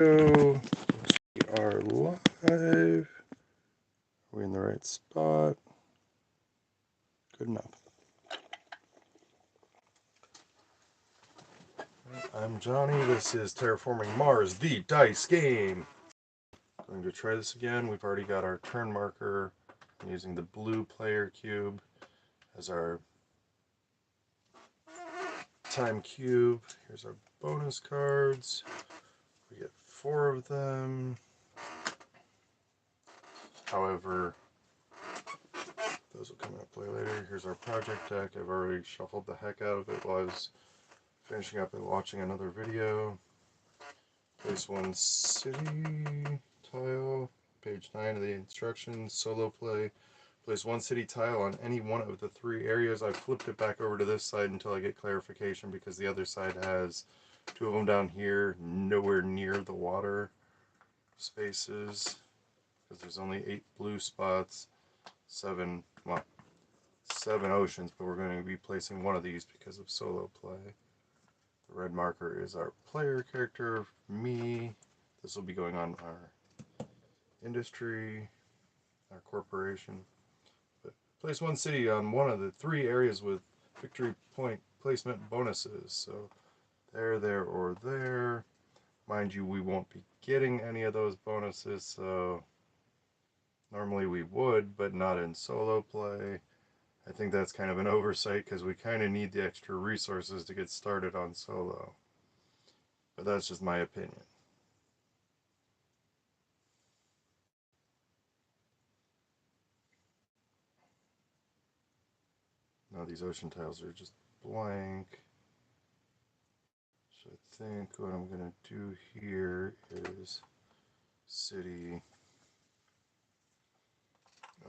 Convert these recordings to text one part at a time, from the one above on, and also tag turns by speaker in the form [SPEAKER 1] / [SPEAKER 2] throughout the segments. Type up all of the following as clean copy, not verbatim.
[SPEAKER 1] So, we are live. Are we in the right spot? Good enough. I'm Johnny. This is Terraforming Mars, the dice game. Going to try this again. We've already got our turn marker. I'm using the blue player cube as our time cube. Here's our bonus cards. We get 4 of them. However, those will come into play later. Here's our project deck. I've already shuffled the heck out of it while I was finishing up and watching another video. Place 1 city tile, page 9 of the instructions, solo play. Place 1 city tile on any one of the 3 areas. I flipped it back over to this side until I get clarification because the other side has 2 of them down here, nowhere near the water spaces, because there's only 8 blue spots, 7 oceans, but we're going to be placing one of these because of solo play. The red marker is our player character, me. This will be going on our industry, our corporation. But place 1 city on one of the 3 areas with victory point placement bonuses. So there, or there. Mind you, we won't be getting any of those bonuses, so normally we would, but not in solo play. I think that's kind of an oversight because we kind of need the extra resources to get started on solo. But that's just my opinion. Now these ocean tiles are just blank. So I think what I'm going to do here is city,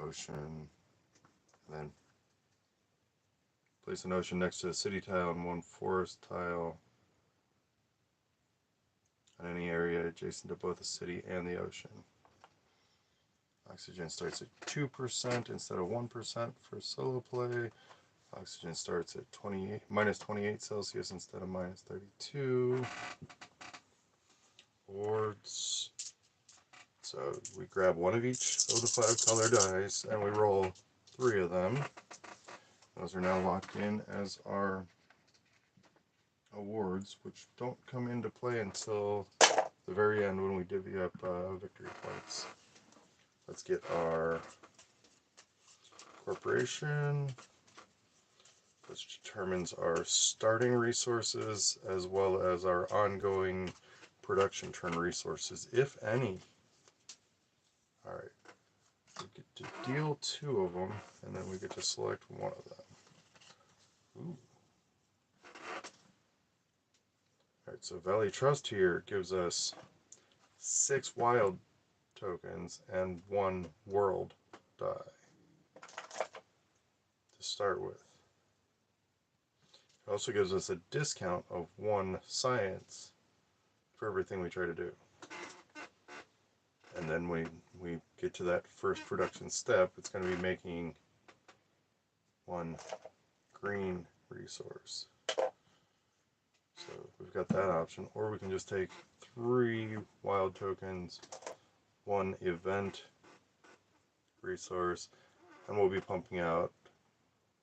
[SPEAKER 1] ocean, and then place an ocean next to a city tile and 1 forest tile on any area adjacent to both the city and the ocean. Oxygen starts at 2% instead of 1% for solo play. Oxygen starts at minus 28 Celsius instead of minus 32. Boards. So we grab one of each of the 5 color dice and we roll 3 of them. Those are now locked in as our awards, which don't come into play until the very end when we divvy up victory points. Let's get our corporation, which determines our starting resources as well as our ongoing production turn resources, if any. Alright, we get to deal 2 of them, and then we get to select 1 of them. Ooh. Alright, so Valley Trust here gives us 6 wild tokens and 1 world die to start with. It also gives us a discount of 1 science for everything we try to do. And then when we get to that first production step, it's going to be making 1 green resource. So we've got that option, or we can just take 3 wild tokens, 1 event resource, and we'll be pumping out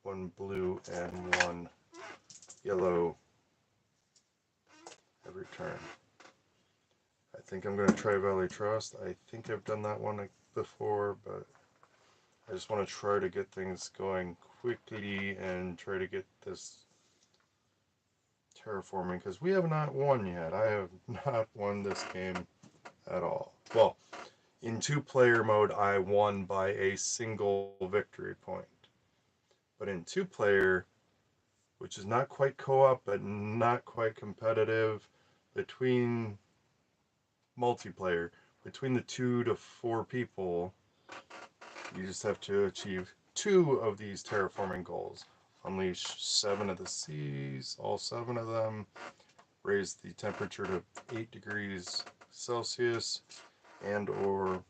[SPEAKER 1] 1 blue and 1 yellow every turn. I think I'm going to try Valley Trust. I think I've done that one before, but I just want to try to get things going quickly and try to get this terraforming, because we have not won yet. I have not won this game at all. Well, in 2-player mode, I won by a single victory point. But in 2-player, which is not quite co-op, but not quite competitive, between multiplayer, between the 2 to 4 people, you just have to achieve 2 of these terraforming goals. Unleash 7 of the seas, all 7 of them, raise the temperature to 8 degrees Celsius, and or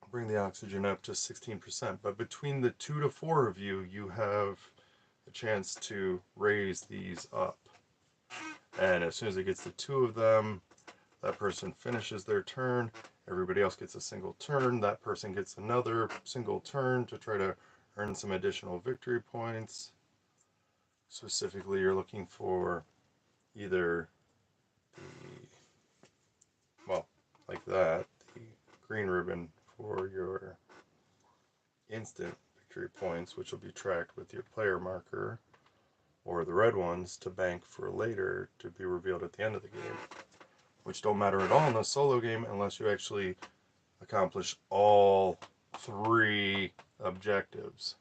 [SPEAKER 1] bring the oxygen up to 16%. But between the 2 to 4 of you, you have a chance to raise these up. And as soon as it gets to 2 of them, That person finishes their turn. Everybody else gets a single turn. That person gets another single turn to try to earn some additional victory points. Specifically, you're looking for either the, well, like that, the green ribbon for your instant victory points, which will be tracked with your player marker, or the red ones to bank for later to be revealed at the end of the game, which don't matter at all in a solo game unless you actually accomplish all 3 objectives.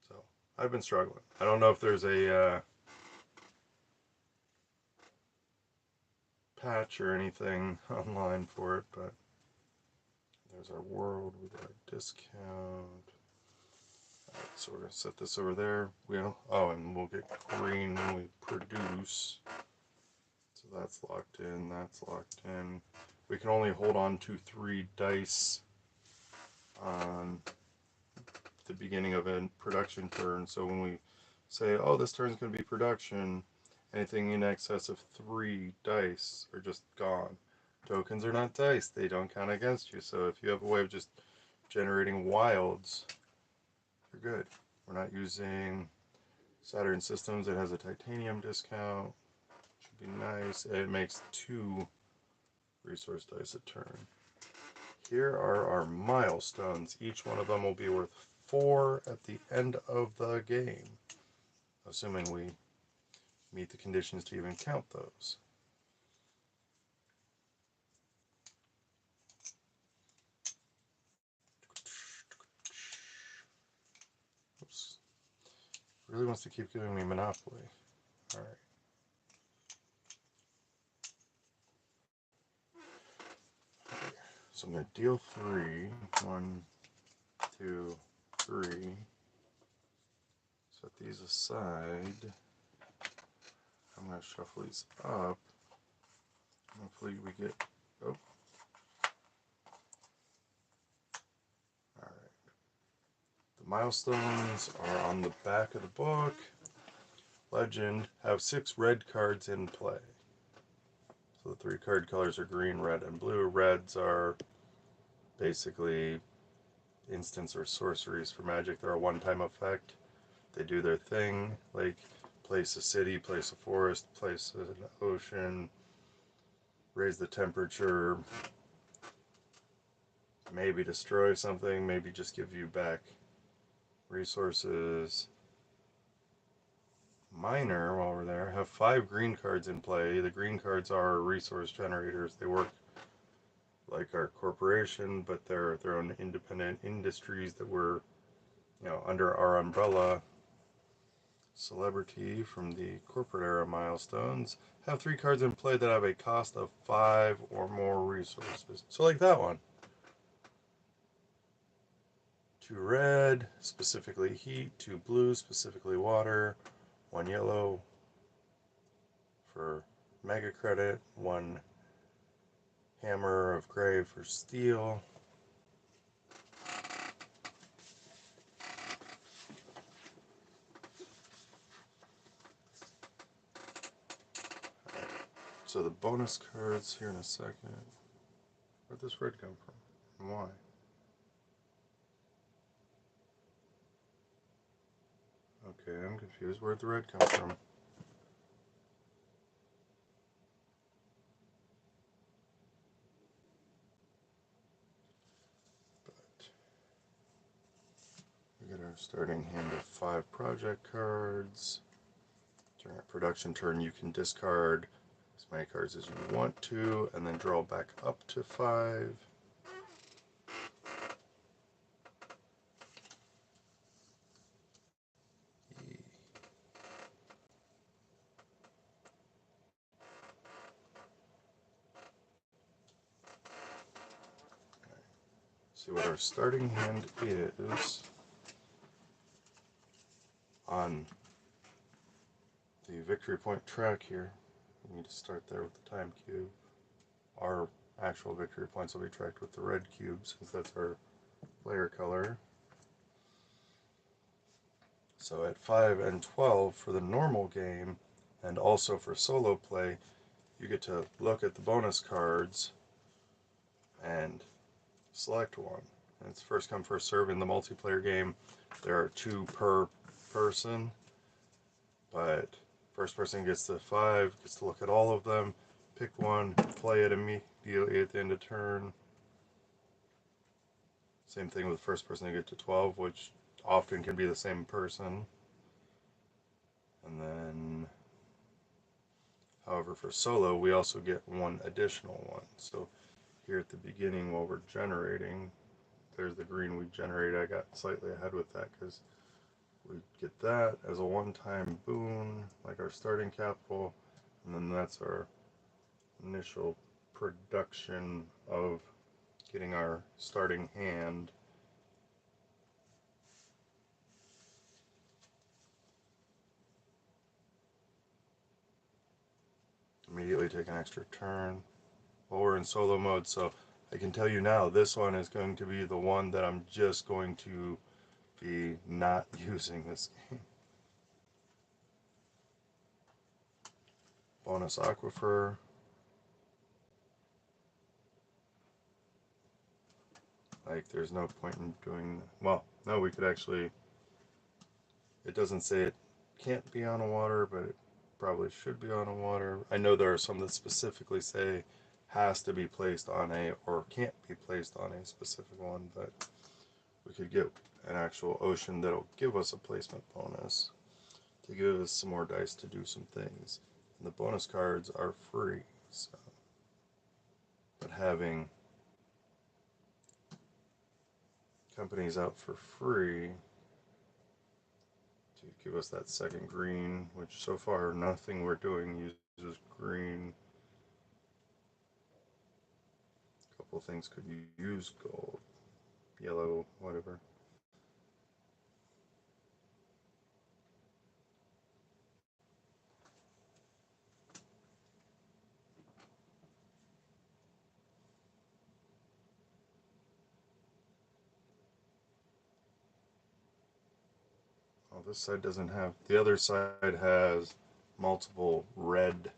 [SPEAKER 1] So I've been struggling. I don't know if there's a patch or anything online for it, but there's our world with our discount. Alright, so we're going to set this over there. And we'll get green when we produce. So that's locked in, that's locked in. We can only hold on to 3 dice on the beginning of a production turn. So when we say, oh, this turn's going to be production, anything in excess of 3 dice are just gone. Tokens are not dice, they don't count against you. So if you have a way of just generating wilds, you're good. We're not using Saturn Systems, it has a titanium discount. Should be nice. It makes 2 resource dice a turn. Here are our milestones. Each one of them will be worth 4 at the end of the game, assuming we meet the conditions to even count those. Oops. Really wants to keep giving me Monopoly. Alright. So I'm going to deal 3. 1, 2, 3. Set these aside. I'm going to shuffle these up. Hopefully we get... Oh. Alright. The milestones are on the back of the book. Legend, have 6 red cards in play. So the 3 card colors are green, red, and blue. Reds are basically instants or sorceries for Magic. They're a one-time effect. They do their thing, like place a city, place a forest, place an ocean, raise the temperature, maybe destroy something, maybe just give you back resources. Minor, while we're there, have 5 green cards in play. The green cards are resource generators. They work like our corporation, but they're their own independent industries that were, under our umbrella. Celebrity from the corporate era milestones. Have 3 cards in play that have a cost of 5 or more resources. So like that one. 2 red, specifically heat. 2 blue, specifically water. 1 yellow for mega credit. 1 hammer of gray for steel. So the bonus cards here in a second. Where'd this red come from? And why? Okay, I'm confused. Where'd the red come from? But we get our starting hand of 5 project cards. During a production turn, you can discard as many cards as you want to, and then draw back up to 5. See what our starting hand is on the victory point track here. We need to start there with the time cube. Our actual victory points will be tracked with the red cube since that's our player color. So at 5 and 12 for the normal game, And also for solo play, you get to look at the bonus cards and select one. And it's first come, first serve. In the multiplayer game, there are 2 per person, but first person gets to 5, gets to look at all of them, pick one, play it immediately at the end of turn. Same thing with first person to get to 12, which often can be the same person. And then, however, for solo, we also get one additional one. So here at the beginning, while we're generating, there's the green we generated. I got slightly ahead with that because we get that as a one-time boon, like our starting capital, and then that's our initial production of getting our starting hand. Immediately take an extra turn while we're in solo mode, so I can tell you now this one is going to be the one that I'm just going to be not using this game. Bonus Aquifer. Like, there's no point in doing, well, no, we could actually, it doesn't say it can't be on a water, but it probably should be on a water. I know there are some that specifically say has to be placed on a, or can't be placed on a specific one, but we could get an actual ocean that'll give us a placement bonus to give us some more dice to do some things. And the bonus cards are free, so. But having companies out for free to give us that second green, which so far nothing we're doing uses green. A couple things could use gold, yellow, whatever. Oh, this side doesn't have, the other side has multiple red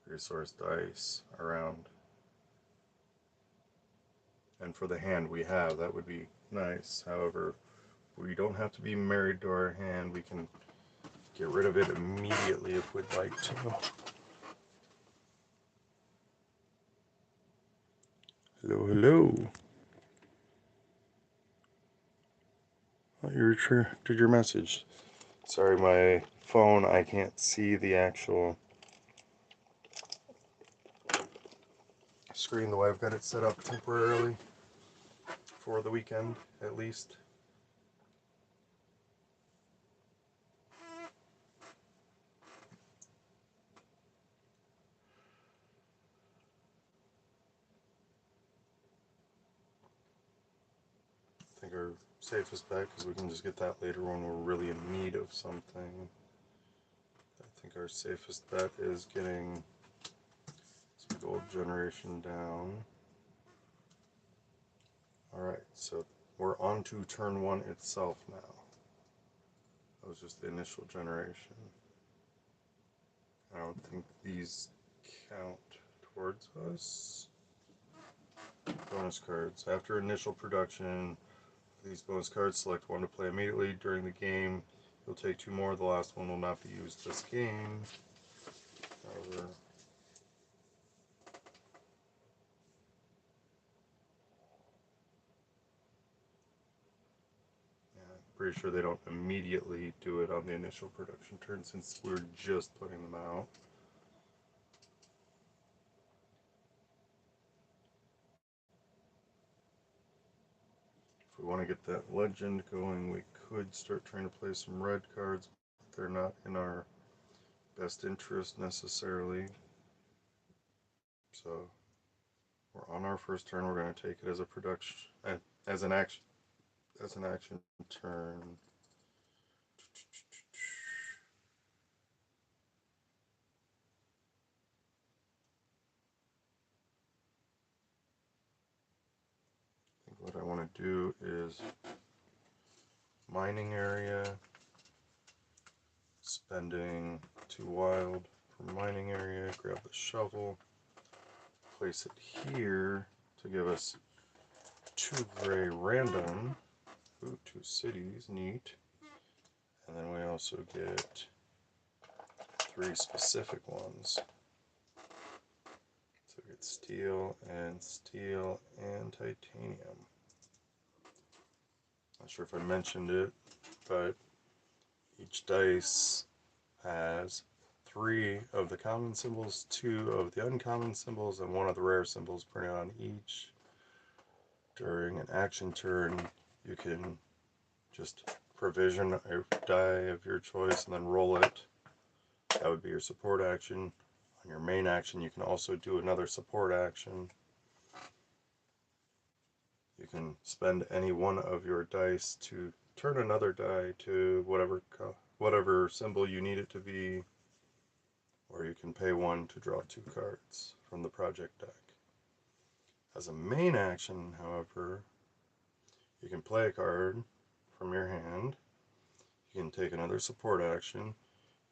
[SPEAKER 1] resource dice around. And for the hand we have, that would be nice. However, we don't have to be married to our hand. We can get rid of it immediately if we'd like to. Hello, hello. Oh, you returned your message. Sorry, my phone, I can't see the actual screen the way I've got it set up temporarily for the weekend, at least. I think our safest bet, because we can just get that later when we're really in need of something. I think our safest bet is getting some gold generation down. Alright, so we're on to turn 1 itself now. That was just the initial generation. I don't think these count towards us. Bonus cards. After initial production, these bonus cards, select one to play immediately during the game. You'll take 2 more. The last one will not be used this game. However, yeah, I'm pretty sure they don't immediately do it on the initial production turn since we're just putting them out. If we want to get that legend going, we could start trying to play some red cards, but they're not in our best interest necessarily. So we're on our first turn. We're going to take it as a production, as an action turn. I think what I want to do is mining area, spending 2 wild for mining area, grab the shovel, place it here to give us 2 gray random. Ooh, 2 cities, neat. And then we also get 3 specific ones. So we get steel and titanium. Not sure if I mentioned it, but each dice has 3 of the common symbols, 2 of the uncommon symbols, and 1 of the rare symbols printed on each. During an action turn, you can just provision a die of your choice and then roll it. That would be your support action. On your main action, you can also do another support action. You can spend any one of your dice to turn another die to whatever symbol you need it to be, or you can pay 1 to draw 2 cards from the project deck. As a main action, however, you can play a card from your hand, you can take another support action,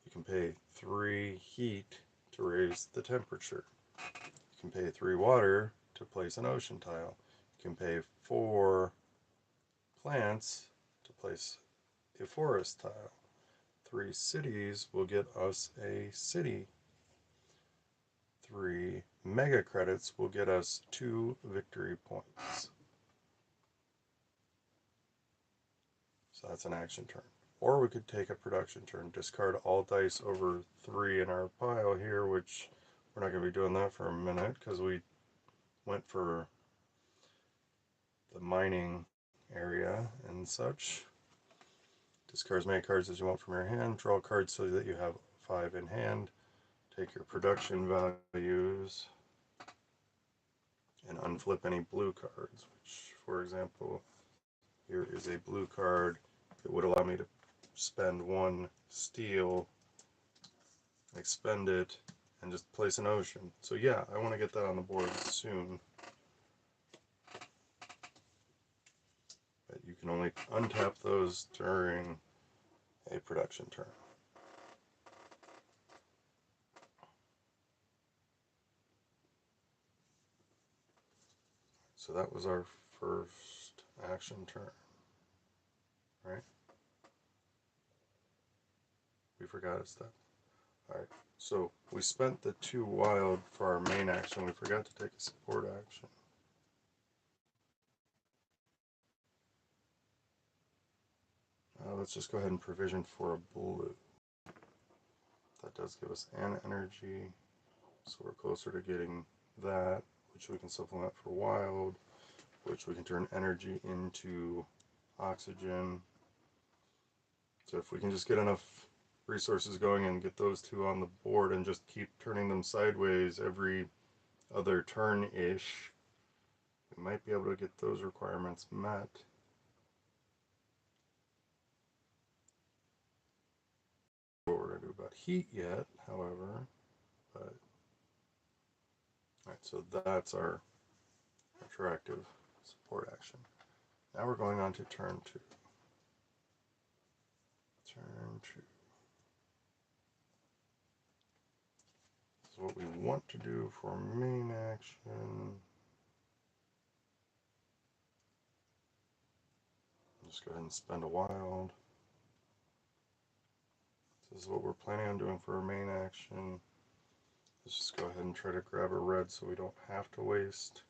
[SPEAKER 1] you can pay 3 heat to raise the temperature, you can pay 3 water to place an ocean tile, you can pay 4 plants to place a forest tile, 3 cities will get us a city, 3 mega credits will get us 2 victory points. So that's an action turn. Or we could take a production turn, discard all dice over 3 in our pile here, which we're not going to be doing that for a minute because we went for the mining area and such. Discard as many cards as you want from your hand, draw cards so that you have 5 in hand, take your production values, and unflip any blue cards, which, for example, here is a blue card. It would allow me to spend 1 steel, expend it, and just place an ocean. So yeah, I want to get that on the board soon. But you can only untap those during a production turn. So that was our first action turn, right? We forgot a step. Alright, so we spent the 2 wild for our main action. We forgot to take a support action. Let's just go ahead and provision for a blue. That does give us an energy, so we're closer to getting that, which we can supplement for wild, which we can turn energy into oxygen. So if we can just get enough resources going and get those 2 on the board and just keep turning them sideways every other turn-ish, we might be able to get those requirements met. What we're going to do about heat yet, however, but alright, so that's our attractive support action. Now we're going on to turn 2. Turn 2. This is what we want to do for main action. Just go ahead and spend a wild. This is what we're planning on doing for our main action. Let's just go ahead and try to grab a red so we don't have to waste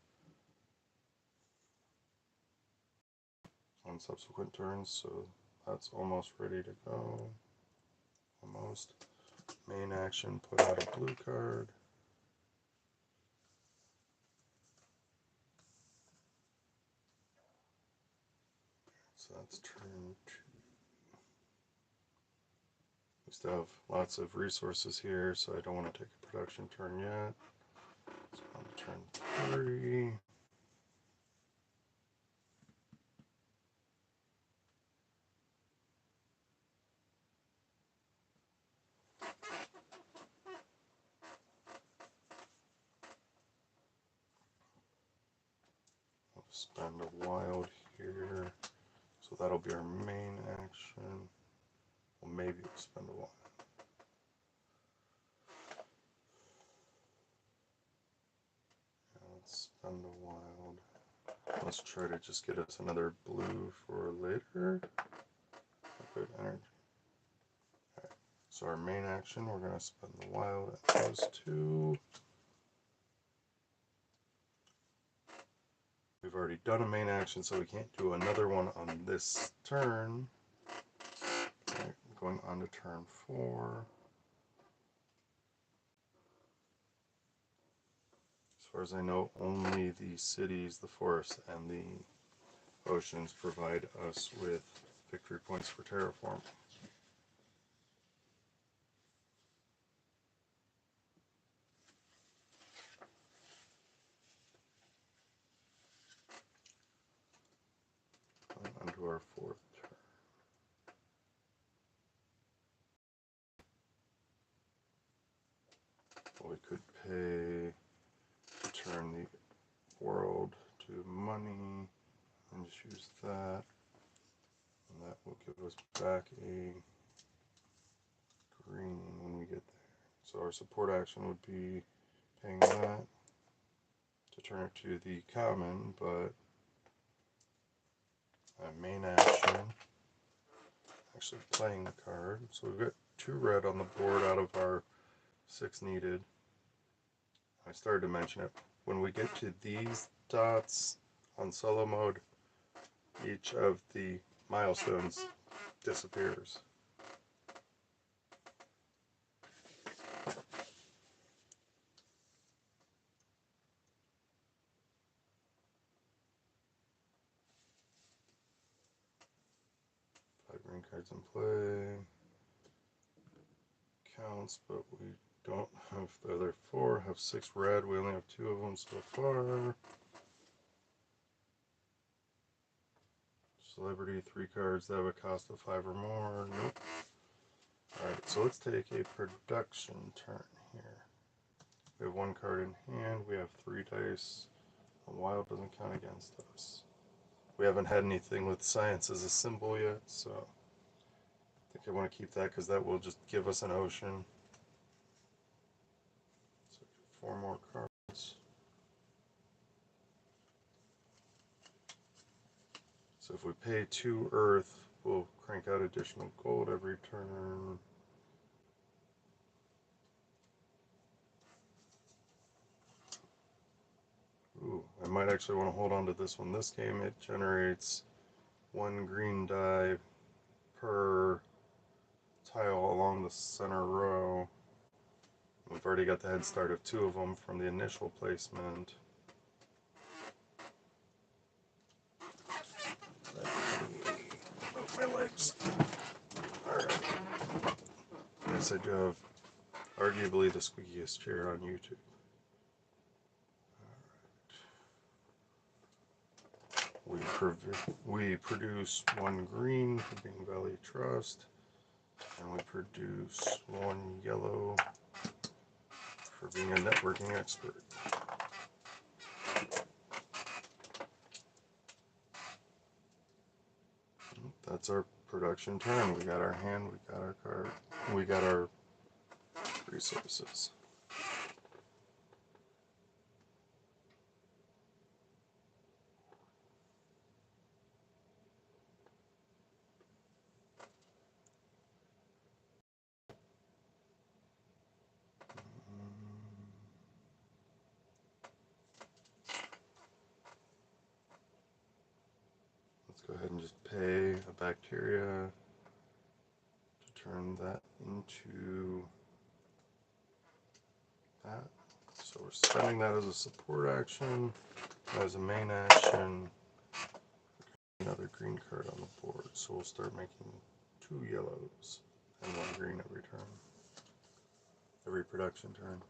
[SPEAKER 1] on subsequent turns. So that's almost ready to go. Almost. Main action, put out a blue card. So that's turn 2. We still have lots of resources here, so I don't want to take a production turn yet. So on to turn 3. I'll spend a wild here, so that'll be our main action. Well, maybe we'll spend a wild. Let's try to just get us another blue for later. Good energy. Right. So our main action, we're going to spend the wild at those two. We've already done a main action, so we can't do another one on this turn. Right. Going on to turn 4. As far as I know, only the cities, the forests, and the oceans provide us with victory points for terraforming. Onto our 4th turn. Well, we could pay to turn the world to money and just use that, and that will give us back a green when we get there. So our support action would be paying that to turn it to the common, but a main action, actually playing the card. So we've got 2 red on the board out of our 6 needed. I started to mention it. When we get to these dots on solo mode, each of the milestones disappears. Green cards in play. Counts, but we don't have the other 4. Have 6 red. We only have 2 of them so far. Celebrity, 3 cards that have a cost of 5 or more. Nope. Alright, so let's take a production turn here. We have 1 card in hand. We have 3 dice. A wild doesn't count against us. We haven't had anything with science as a symbol yet, so I think I want to keep that because that will just give us an ocean. So 4 more cards. So if we pay 2 earth, we'll crank out additional gold every turn. Ooh, I might actually want to hold on to this one. This game, it generates 1 green die per tile along the center row. We've already got the head start of 2 of them from the initial placement. Move my legs. Alright. Yes, I do have arguably the squeakiest chair on YouTube. We produce 1 green for being Valley Trust, and we produce 1 yellow for being a networking expert. That's our production turn. We got our hand, we got our card, we got our resources. Let's go ahead and just pay a bacteria to turn that into that. So we're spending that as a support action, as a main action. Another green card on the board, so we'll start making 2 yellows and 1 green every turn, every production turn.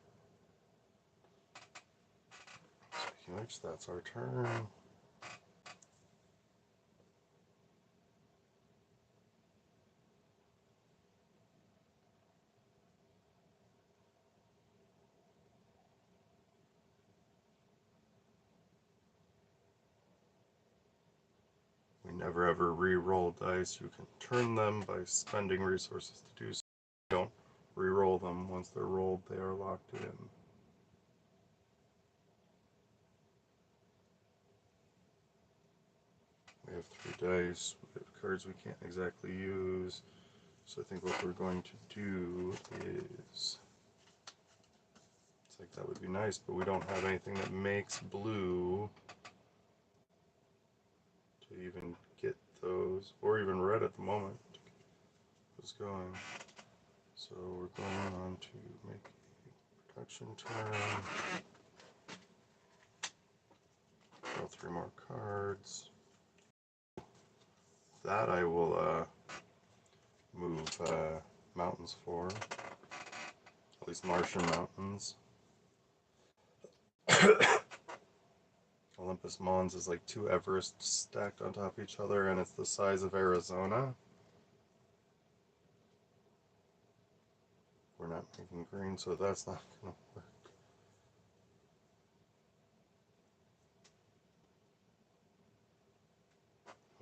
[SPEAKER 1] Speaking of which, that's our turn. We never ever re-roll dice. You can turn them by spending resources to do so. You don't re-roll them. Once they're rolled, they are locked in. We have 3 dice. We have cards we can't exactly use. So I think what we're going to do is... It's like that would be nice, but we don't have anything that makes blue to even get those, or even red at the moment. What's going? So we're going on to make a production turn. Draw 3 more cards. That I will move mountains for, at least Martian mountains. Olympus Mons is like 2 Everests stacked on top of each other, and it's the size of Arizona. We're not making green, so that's not going to work.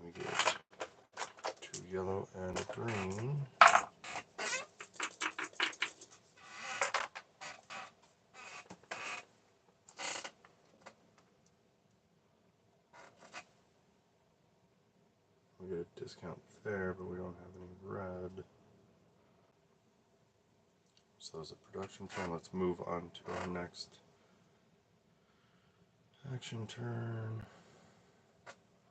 [SPEAKER 1] We get 2 yellow and a green. We get a discount there, but we don't have any red. So as a production turn, let's move on to our next action turn.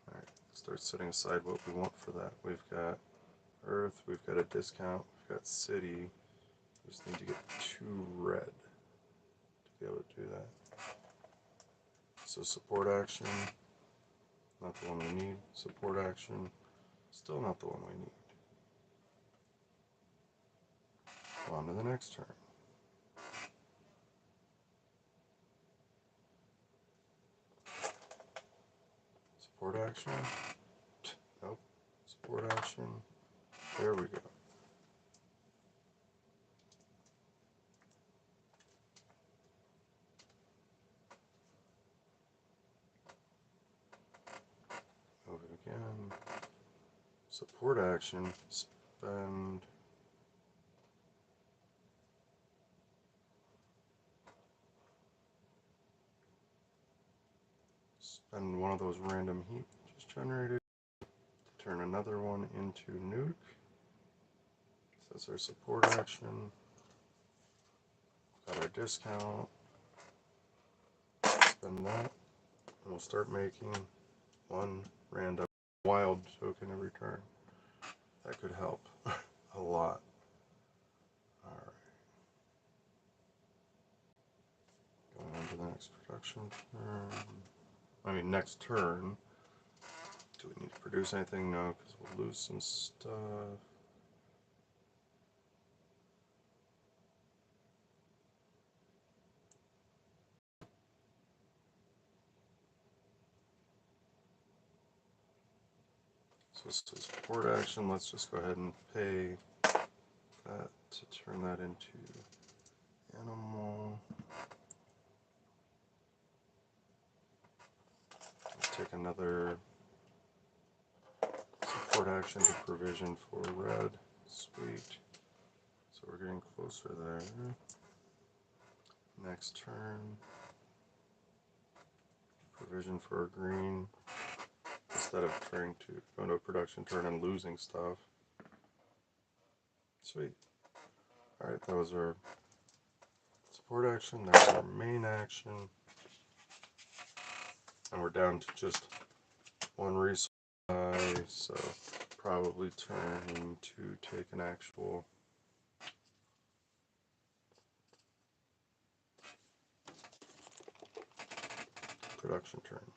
[SPEAKER 1] Alright, start setting aside what we want for that. We've got Earth, we've got a discount, we've got City. We just need to get 2 red to be able to do that. So support action, not the one we need. Support action, still not the one we need. On to the next turn. Support action. Nope. Support action. There we go. Move it again. Support action. Spend. Spend one of those random heat just generated. Turn another one into nuke. So that's our support action. Got our discount. Spend that. And we'll start making 1 random wild token every turn. That could help a lot. Alright. Going on to the next production turn. Next turn. Do we need to produce anything? No, because we'll lose some stuff. So this is support action. Let's just go ahead and pay that to turn that into animal. Let's take another support action to provision for red. Sweet. So we're getting closer there. Next turn. Provision for a green. Instead of trying to go into a production turn and losing stuff. Sweet. Alright, that was our support action. That was our main action. And we're down to just 1 resource, so probably turn to take an actual production turn.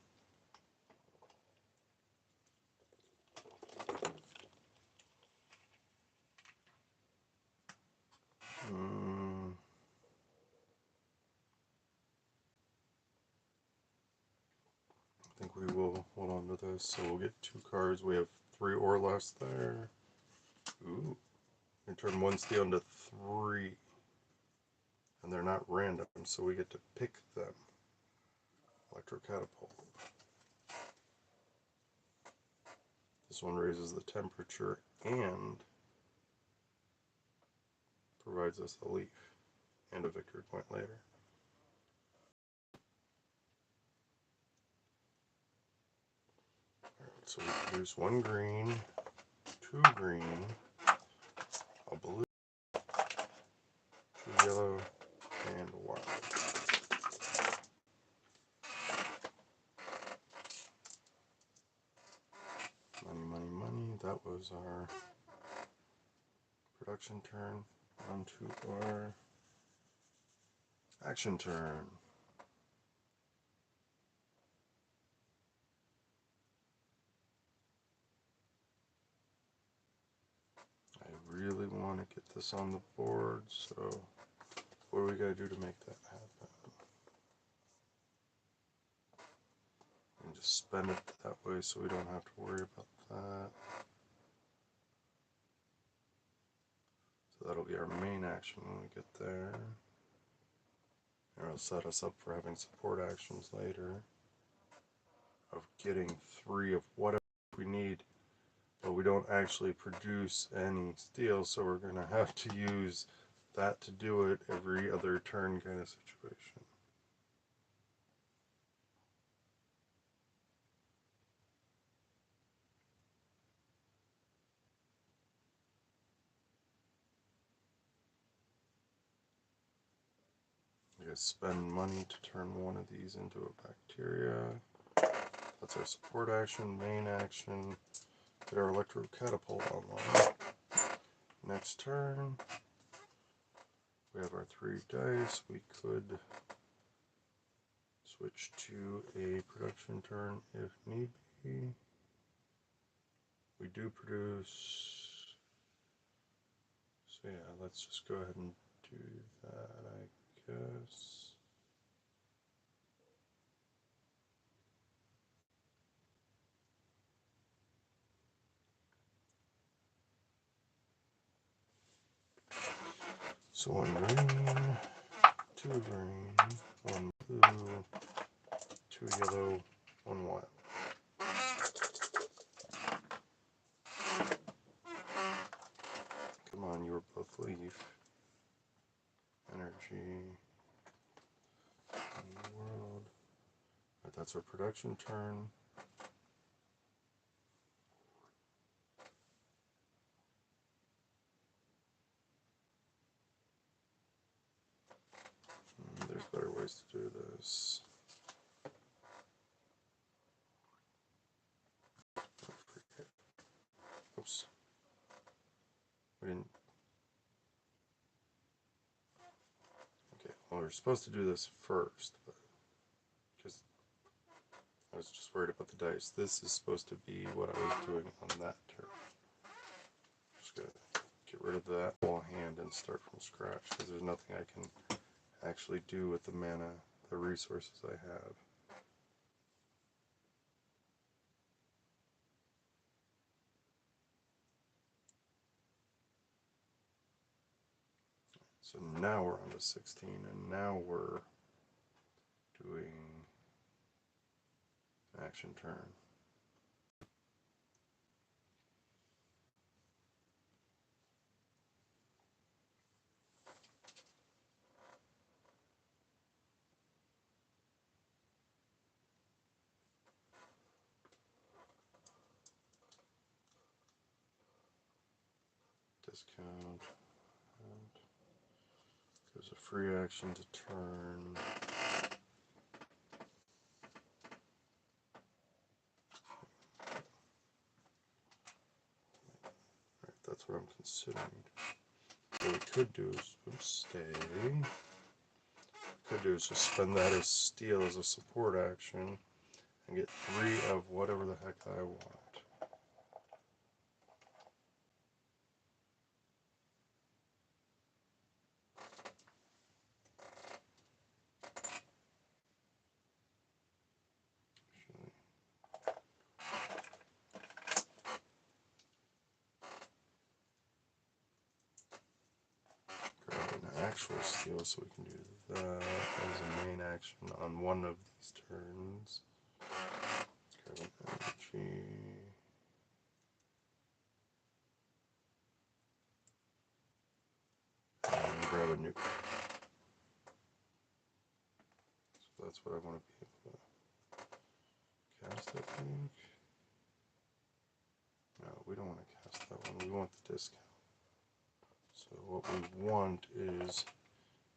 [SPEAKER 1] I think we will hold on to this, so we'll get 2 cards. We have 3 or less there. Ooh. We turn 1 steel into 3. And they're not random, so we get to pick them. Electrocatapult. This one raises the temperature and provides us a leaf and a victory point later. Alright, So we produce 1 green, 2 green, a blue, 2 yellow, and a white. Money, money, money. That was our production turn. On to our action turn. I really want to get this on the board, so what do we got to do to make that happen? And just spend it that way so we don't have to worry about that. So that'll be our main action when we get there. And it'll set us up for having support actions later of getting 3 of whatever we need, but we don't actually produce any steel, so we're going to have to use that to do it every other turn kind of situation. You guys spend money to turn one of these into a bacteria. That's our support action, main action. Get our electro catapult online. Next turn, we have our 3 dice. We could switch to a production turn if need be. We do produce, so yeah, let's just go ahead and do that, I guess. So 1 green, 2 green, 1 blue, 2 yellow, 1 white. Come on, you were both leaf. Energy. World. Right, that's our production turn. There's better ways to do this. Oops. We didn't. Okay, well, we're supposed to do this first, but because I was just worried about the dice. This is supposed to be what I was doing on that turn. Just gonna get rid of that whole hand and start from scratch because there's nothing I can actually do with the mana, the resources I have. So now we're on to 16, and now we're doing action turn. Discount. There's a free action to turn. Right, that's what I'm considering. What we could do is stay. Could do is just spend that as steel as a support action and get 3 of whatever the heck I want. Actual steel, so we can do that as a main action on one of these turns. Grab an energy. And grab a nuke. So that's what I want to be able to cast, I think. we don't want to cast that one. We want the discount. So what we want is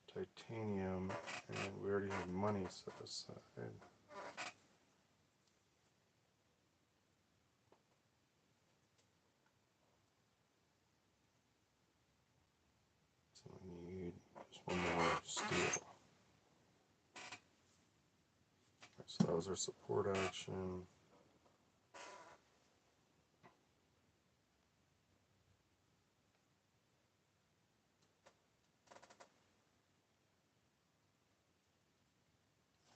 [SPEAKER 1] titanium, and we already have money set aside. So we need just one more steel. Right, so that was our support action.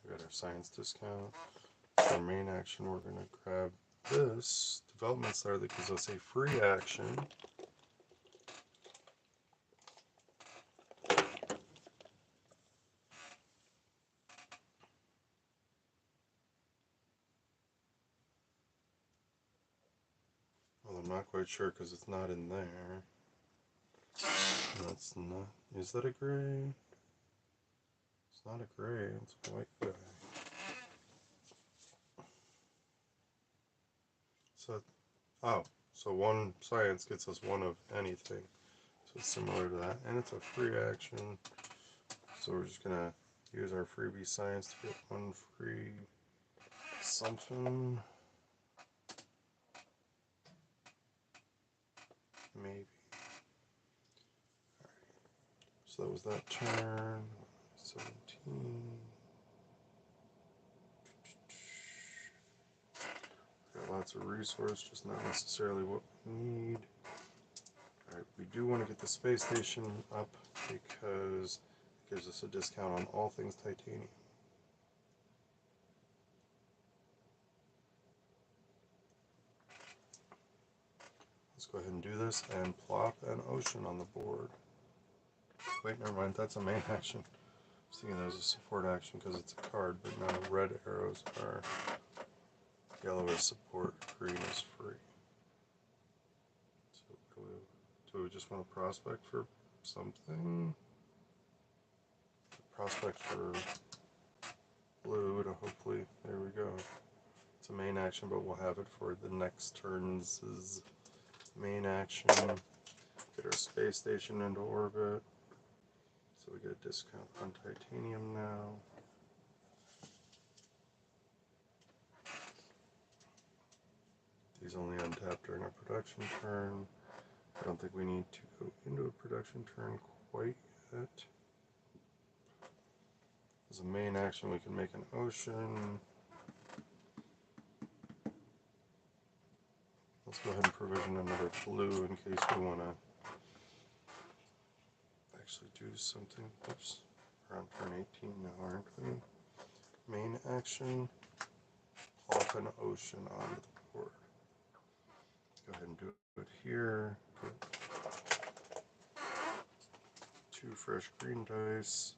[SPEAKER 1] We got our science discount. For main action, we're going to grab this development star that gives us a free action. Well, I'm not quite sure because it's not in there. That's not. Is that a gray? It's not a gray. It's a white guy. So, oh, so one science gets us one of anything. So it's similar to that, and it's a free action. So we're just gonna use our freebie science to get one free something. Maybe. Alright. So that was that turn. 17. Got lots of resource, just not necessarily what we need. Alright, we do want to get the space station up because it gives us a discount on all things titanium. Let's go ahead and do this and plop an ocean on the board. Wait, never mind, that's a main action. I was thinking that was a support action because it's a card, but now red arrows are yellow is support, green is free. So do we just want to prospect for something? Prospect for blue to hopefully, there we go. It's a main action, but we'll have it for the next turn's main action. Get our space station into orbit. So we get a discount on titanium now. These only untap during a production turn. I don't think we need to go into a production turn quite yet. As a main action, we can make an ocean. Let's go ahead and provision another blue in case we want to actually do something. Oops, we're on turn 18 now, aren't we? Main action, plop an ocean onto the board. Go ahead and do it here. Put 2 fresh green dice.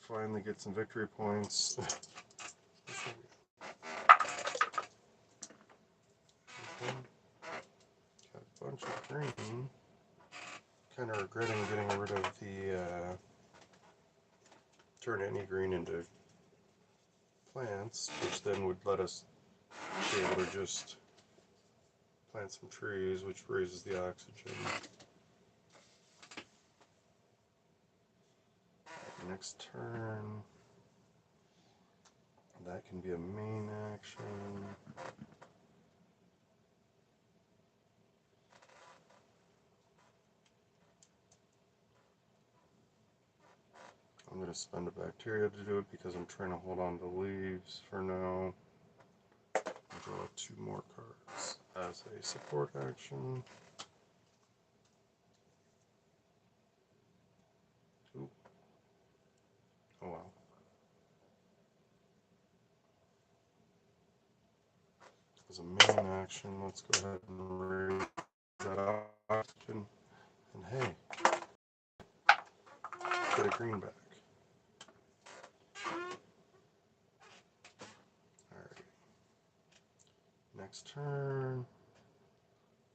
[SPEAKER 1] Finally get some victory points. Got a bunch of green. Kind of regretting getting rid of the turn any green into plants, which then would let us be able to just plant some trees, which raises the oxygen. Next turn, that can be a main action. I'm going to spend a bacteria to do it because I'm trying to hold on to leaves for now. I'll draw 2 more cards as a support action. Ooh. Oh wow. As a main action, let's go ahead and raise that oxygen. And hey, get a green back. Alright. Next turn.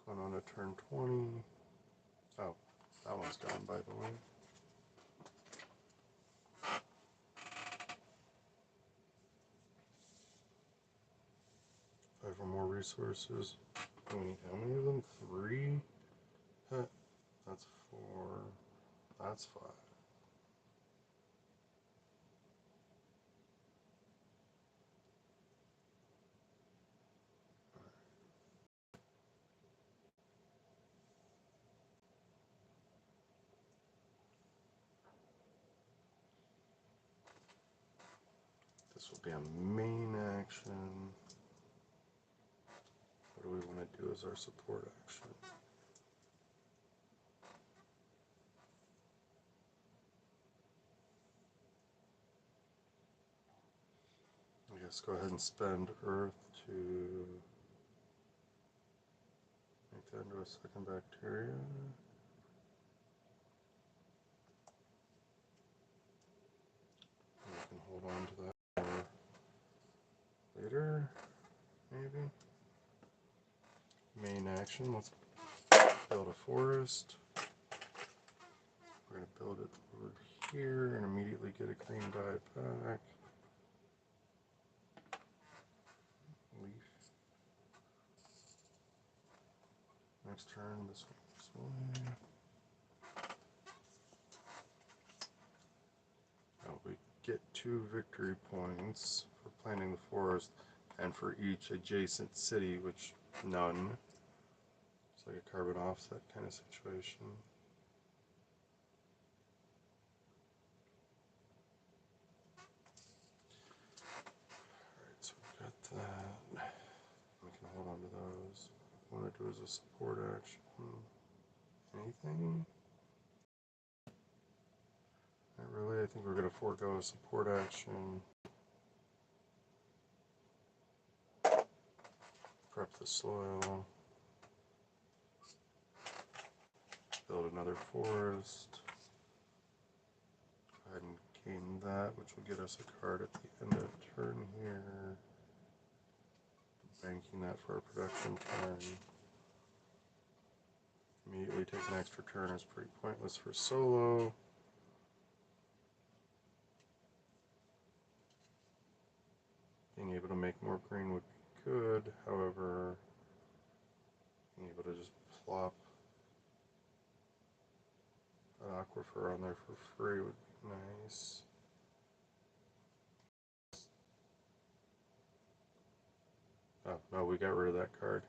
[SPEAKER 1] Going on to turn 20. Oh, that one's gone, by the way. 5 or more resources. We need how many of them? 3? Huh. That's 4. That's 5. This will be a main action. What do we want to do as our support action? I guess go ahead and spend Earth to make that into a second bacteria. And we can hold on to that for later, maybe. Main action, let's build a forest. We're going to build it over here and immediately get a green dye pack. Leaf. Next turn, this way. Now we get 2 victory points for planting the forest and for each adjacent city, which none. It's like a carbon offset kind of situation. Alright, so we've got that. We can hold on to those. What I want to do is a support action. Anything? Not really. I think we're going to forego a support action. Prep the soil. Build another forest. Go ahead and gain that, which will get us a card at the end of turn here. Banking that for our production turn. Immediately take an extra turn is pretty pointless for solo. Being able to make more green would be good, however, being able to just plop an aquifer on there for free would be nice. Oh, no, we got rid of that card.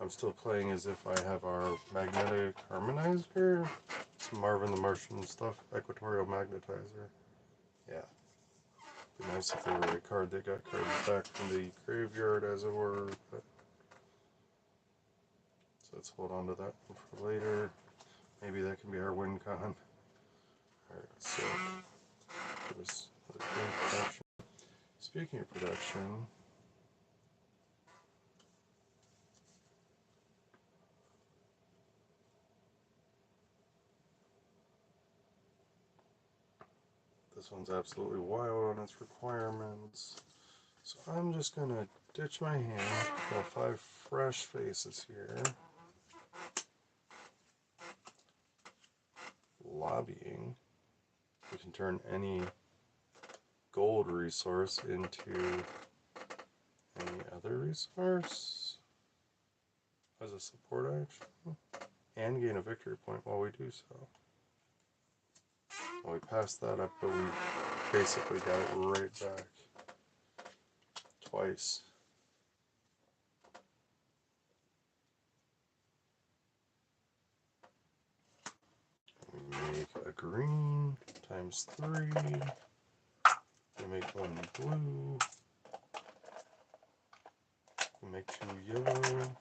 [SPEAKER 1] I'm still playing as if I have our magnetic harmonizer. It's Marvin the Martian stuff, equatorial magnetizer. Yeah. Be nice if there were a card that got cards back from the graveyard, as it were. But so let's hold on to that one for later. Maybe that can be our win con. Alright, so there's production. Speaking of production, this one's absolutely wild on its requirements. So I'm just going to ditch my hand, draw 5 fresh faces here. Lobbying. We can turn any gold resource into any other resource as a support action, and gain a victory point while we do so. Well, we passed that up, but we basically got it right back twice. We make a green times 3. We make 1 blue. We make 2 yellow.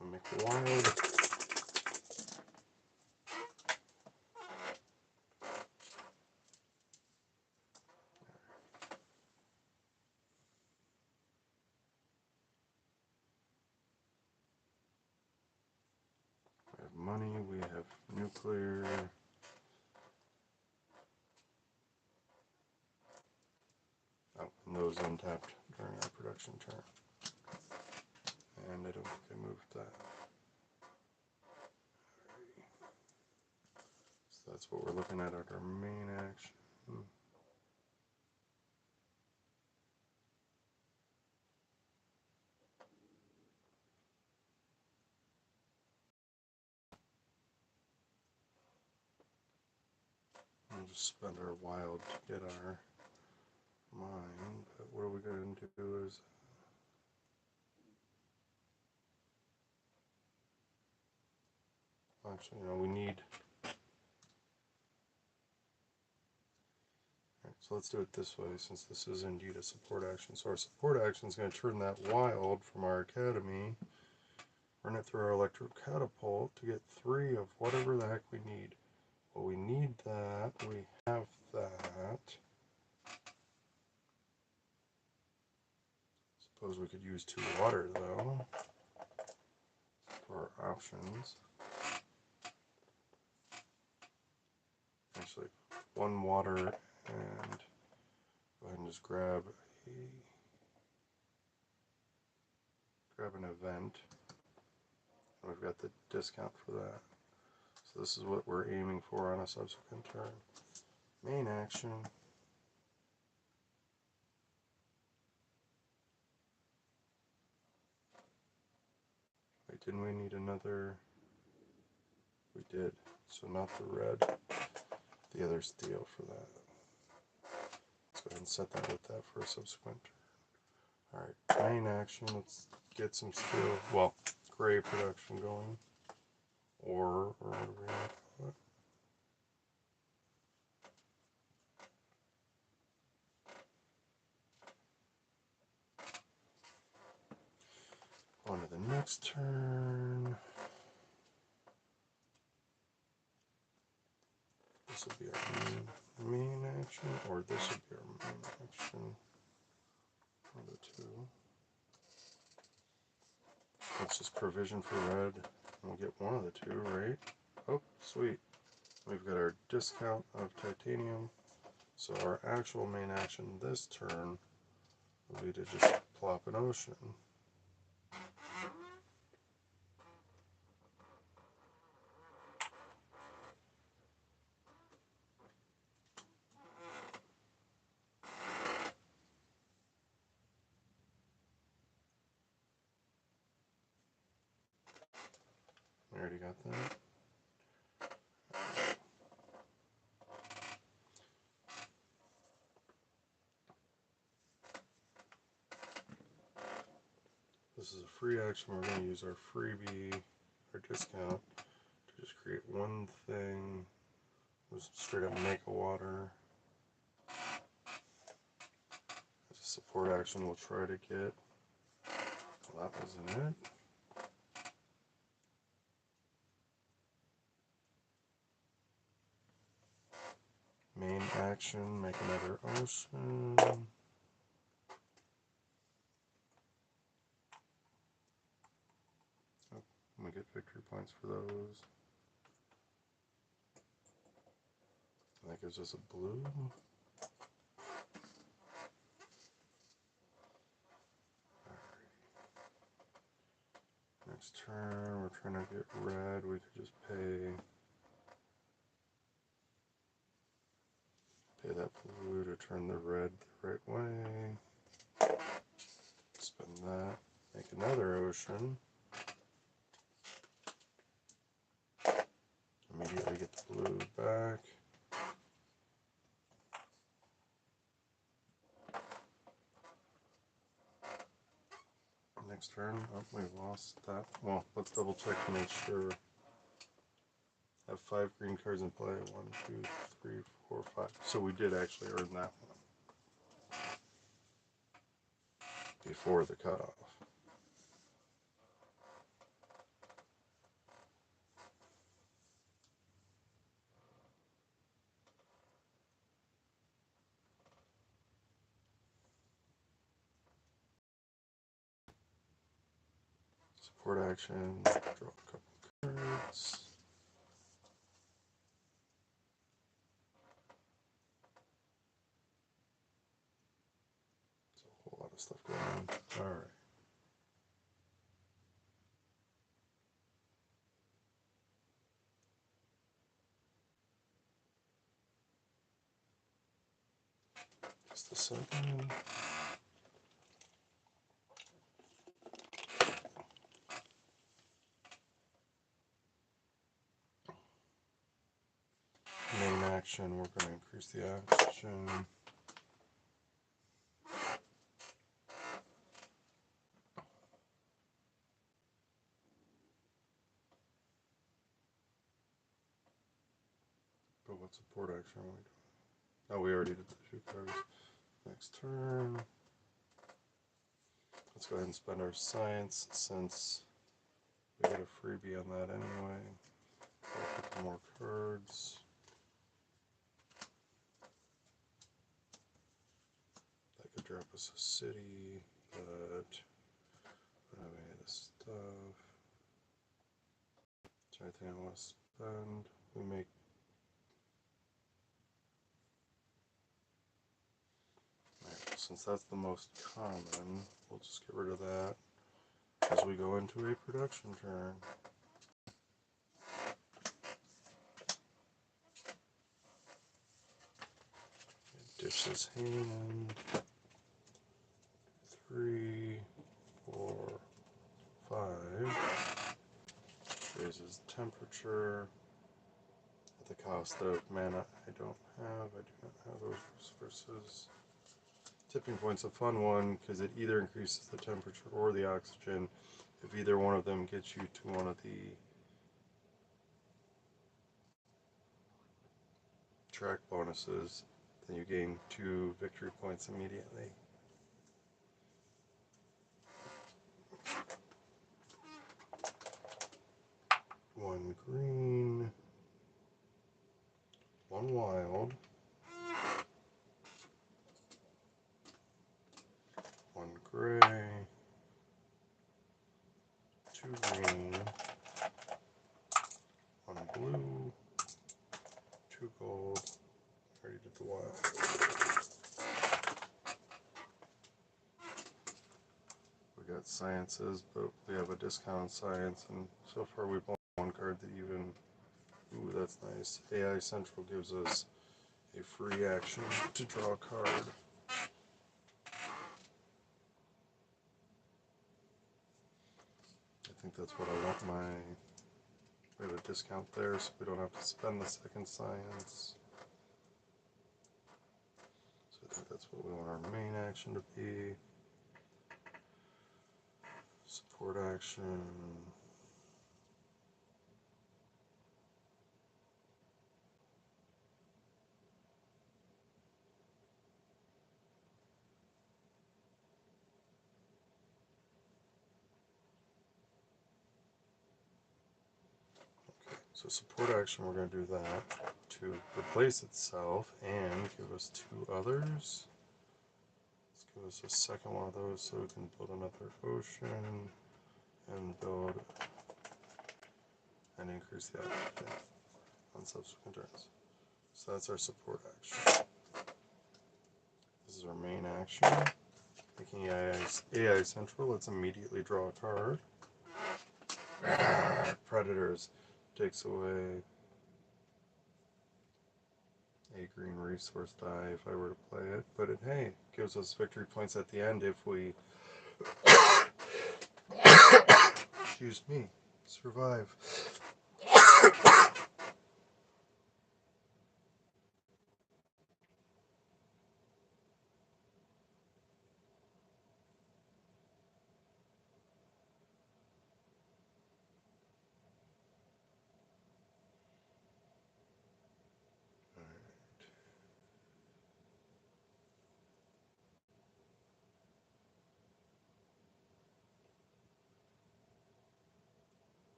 [SPEAKER 1] We make wild. We have money, we have nuclear. Oh, and those untapped during our production turn. And I don't think I moved that. So that's what we're looking at our main action. We'll just spend our wild to get our mine, but what we're going to do is actually, we need. Right, so let's do it this way, since this is indeed a support action. So our support action is going to turn that wild from our academy, run it through our electro catapult to get 3 of whatever the heck we need. Well, we need that. We have that. Suppose we could use 2 water though for our options. Actually, 1 water, and go ahead and just grab an event. And we've got the discount for that. So this is what we're aiming for on a subsequent turn. Main action. Wait, didn't we need another? We did. So not the red. The other steel for that. Let's go ahead and set that with that for a subsequent turn. Alright, main action. Let's get some steel, well, gray production going. Or whatever we want to call it. On to the next turn. This will be our main action, or this will be our main action. One of the 2. Let's just provision for red, and we'll get one of the 2, right? Oh, sweet. We've got our discount of titanium. So our actual main action this turn will be to just plop an ocean. We already got that. This is a free action. We're going to use our freebie, our discount, to just create one thing. Just straight up make a water. As a support action, we'll try to get. Well, that wasn't it. Main action, make another ocean. Oh, we get victory points for those. That gives us a blue. Next turn, we're trying to get red. We could just pay that blue to turn the red the right way. Spend that. Make another ocean. Immediately get the blue back. Next turn, oh, we lost that. Well, let's double check to make sure. Have 5 green cards in play. 1, 2, 3, 4, 5. So we did actually earn that one before the cutoff. Support action, draw a couple cards. There's a whole lot of stuff going on. Alright. Just a second. Main action, we're going to increase the oxygen. But what support action are we doing? Oh, we already did the 2 cards. Next turn. Let's go ahead and spend our science since we get a freebie on that anyway. Draw a couple more cards. That could drop us a city, but we don't have any of this stuff. Is there anything I want to spend? We make since that's the most common, we'll just get rid of that as we go into a production turn. Dish his hand. 3, 4, 5. Raises temperature at the cost of mana I do not have those resources. Tipping point's a fun one because it either increases the temperature or the oxygen. If either one of them gets you to one of the track bonuses, then you gain 2 victory points immediately. One green, 1 wild, 1 gray, 2 green, 1 blue, 2 gold. Already did the wild. We got sciences, but we have a discount on science, and so far we've won 1 card that even. Ooh, that's nice. AI Central gives us a free action to draw a card. I think that's what I want my. We have a discount there, so we don't have to spend the 2nd science. So I think that's what we want our main action to be. Support action. So support action, we're going to do that to replace itself and give us 2 others. Let's give us a second one of those so we can build another ocean and build and increase the oxygen on subsequent turns. So that's our support action. This is our main action. Making AI Central, let's immediately draw a card. Predators takes away a green resource die if I were to play it, but it, hey, gives us victory points at the end if we, excuse me, survive.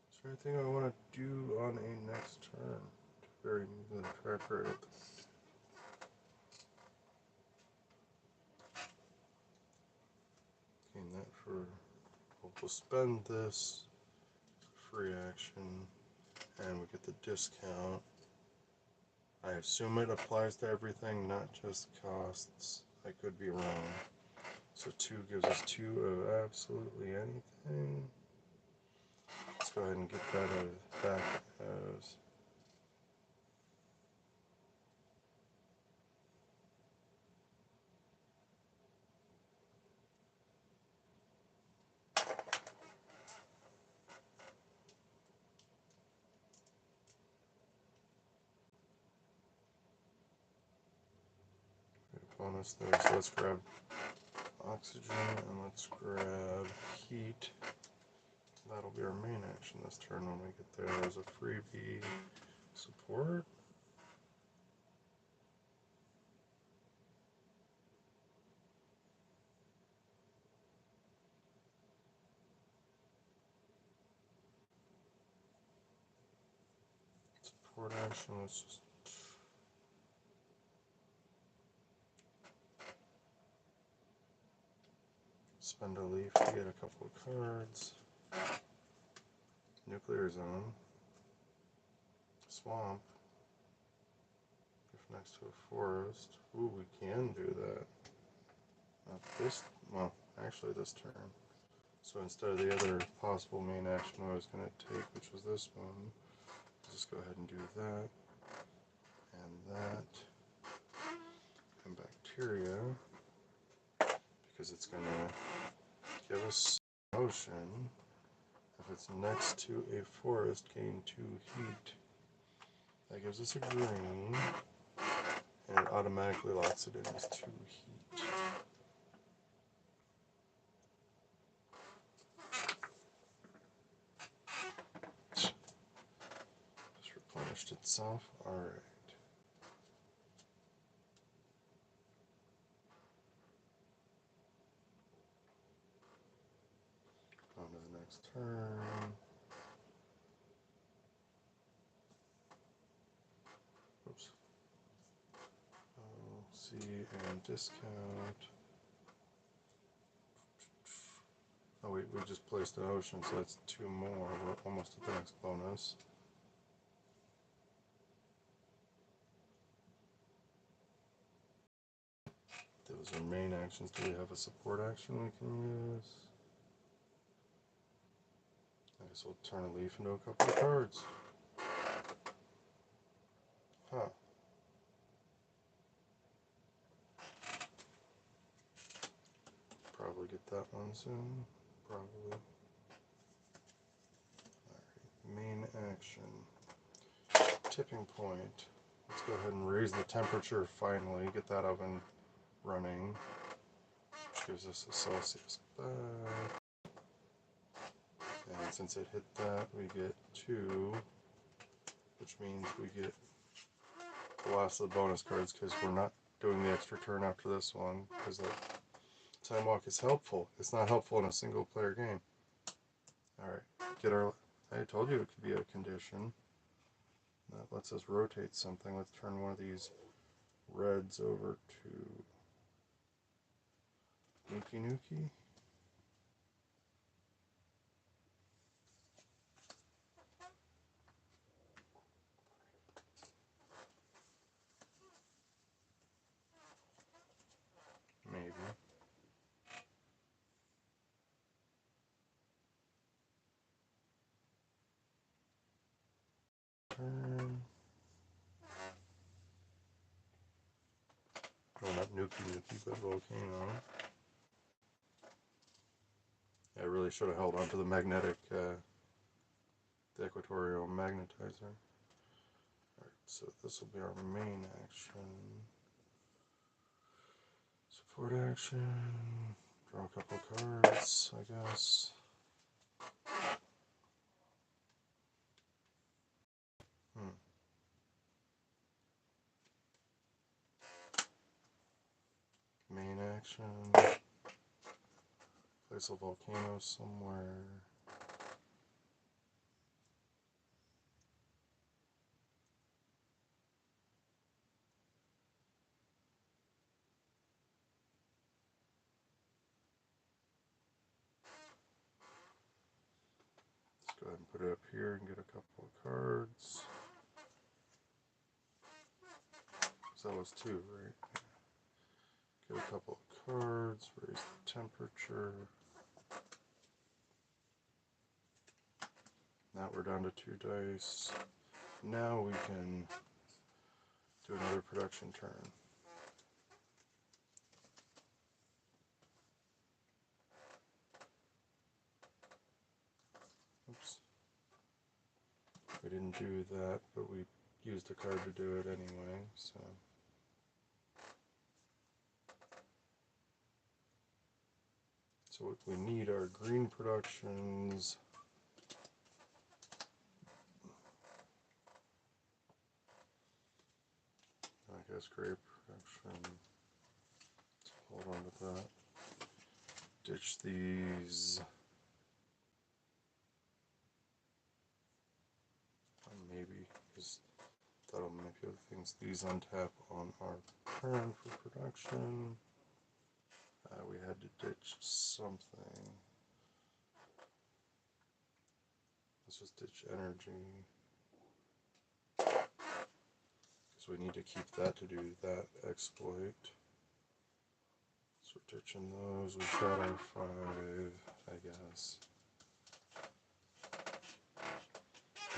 [SPEAKER 1] Is there anything I want to do on a next turn to vary the track rate? Gain that for, we'll spend this free action and we get the discount. I assume it applies to everything, not just costs. I could be wrong. So 2 gives us 2 of absolutely anything. Let's go ahead and get that back as bonus there. So let's grab oxygen and let's grab heat. That'll be our main action this turn when we get there. There's a freebie support. Support action, let's just spend a leaf to get a couple of cards. Nuclear zone. Swamp. If next to a forest. Ooh, we can do that. Not this, well, actually this turn. So instead of the other possible main action I was going to take, which was this one, just go ahead and do that, and that, and bacteria, because it's going to give us motion. If it's next to a forest, gain 2 heat. That gives us a green, and it automatically locks it in as 2 heat. Just replenished itself. Alright. On to the next turn. Oops. C and discount. Oh wait, we just placed an ocean, so that's 2 more. We're almost at the next bonus. Those are main actions. Do we have a support action we can use? I guess we'll turn a leaf into a couple of cards. Huh. Probably get that one soon. Probably. Alright, main action. Tipping point. Let's go ahead and raise the temperature finally. Get that oven running. Which gives us a Celsius back. And since it hit that, we get 2. Which means we get the last of the bonus cards because we're not doing the extra turn after this one. Because that time walk is helpful. It's not helpful in a single player game. Alright, get our. I told you it could be a condition. That lets us rotate something. Let's turn one of these reds over to Nuki Nuki. Maybe. Turn. Oh, not Nuki Nuki, but Volcano. I really should have held on to the magnetic, the equatorial magnetizer. Alright, so this will be our main action. Support action. Draw a couple cards, I guess. Main action. Place a volcano somewhere. Let's go ahead and put it up here and get a couple of cards. So that was 2, right? Get a couple of cards, raise the temperature. Now we're down to 2 dice. Now we can do another production turn. Oops. We didn't do that, but we used a card to do it anyway, so. So what we need are green productions. I guess gray production. Hold on to that. Ditch these. Maybe, because that'll manipulate things. These untap on our turn for production. We had to ditch something. Let's just ditch energy. Because we need to keep that to do that exploit. So we're ditching those. We've got our 5, I guess.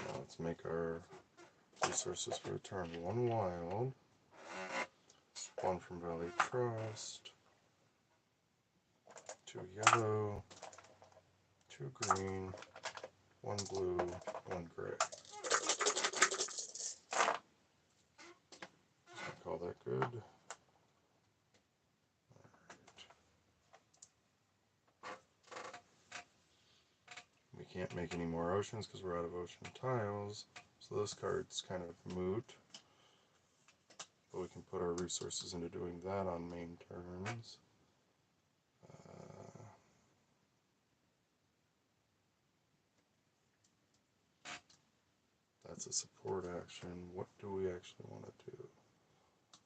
[SPEAKER 1] Now let's make our resources for a turn. 1 wild. 1 from Valley Trust. 2 yellow. 2 green. 1 blue. 1 gray. Call that good. Alright. We can't make any more oceans because we're out of ocean tiles. So this card's kind of moot. But we can put our resources into doing that on main turns. That's a support action. What do we actually want to do?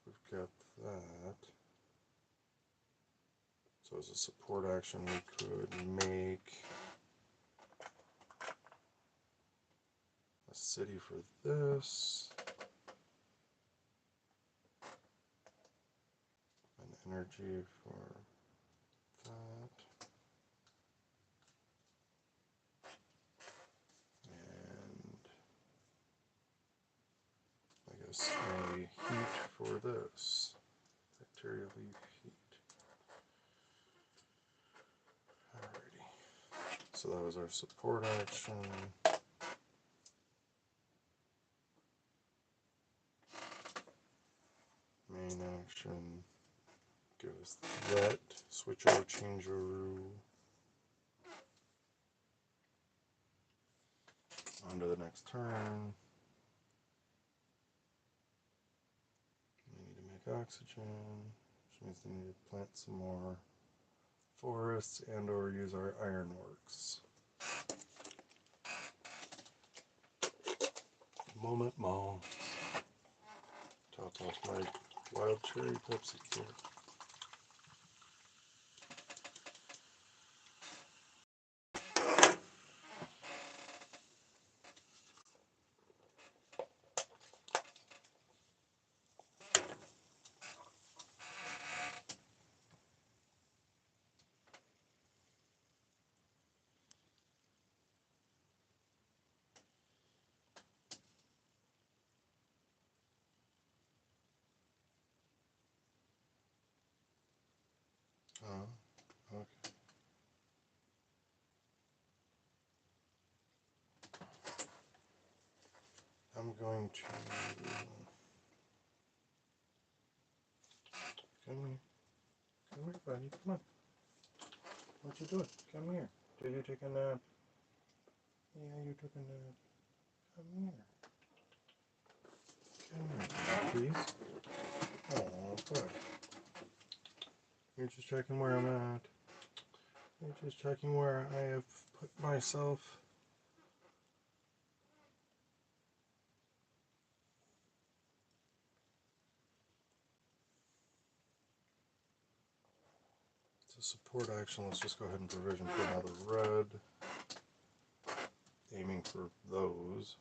[SPEAKER 1] We've got that. So as a support action, we could make a city for this. An energy for that. A heat for this. Bacteria leaf heat. Alrighty. So that was our support action. Main action. Give us that. Switch over, change over. On to the next turn. We need to make oxygen, which means we need to plant some more forests and or use our ironworks. Moment mall. Top off my wild cherry Pepsi here. Okay. I'm going to come here. Come here, buddy. Come on. What you doing? Come here. Did you take a nap? Yeah, you took a nap. Come here. Come here, please. Oh, good. You're just checking where I'm at. You're just checking where I have put myself. It's a support action. Let's just go ahead and provision for another red. Aiming for those.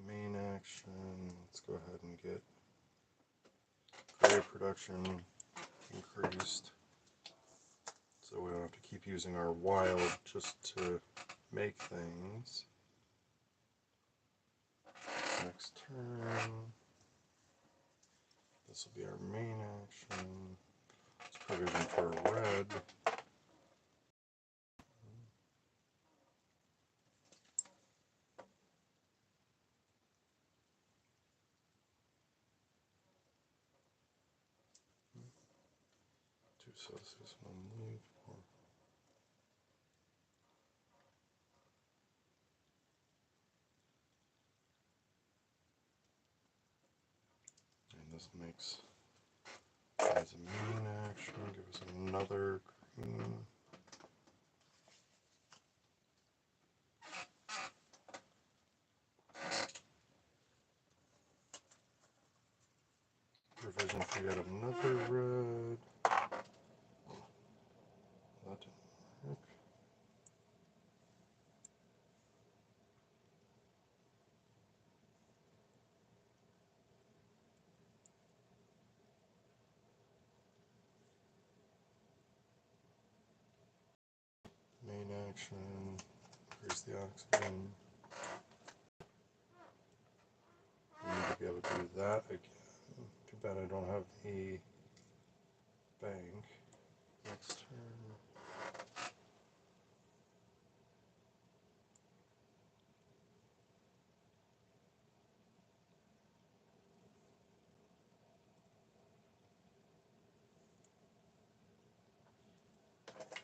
[SPEAKER 1] Main action. Let's go ahead and get gray production increased. So we don't have to keep using our wild just to make things. Next turn. This will be our main action. Let's provision for a red. Celsius, 1 leaf, 4. And this makes as a main action, give us another green. Provision for yet another red. That didn't work. Main action, increase the oxygen. I need to be able to do that again. Too bad I don't have the bank. Next turn.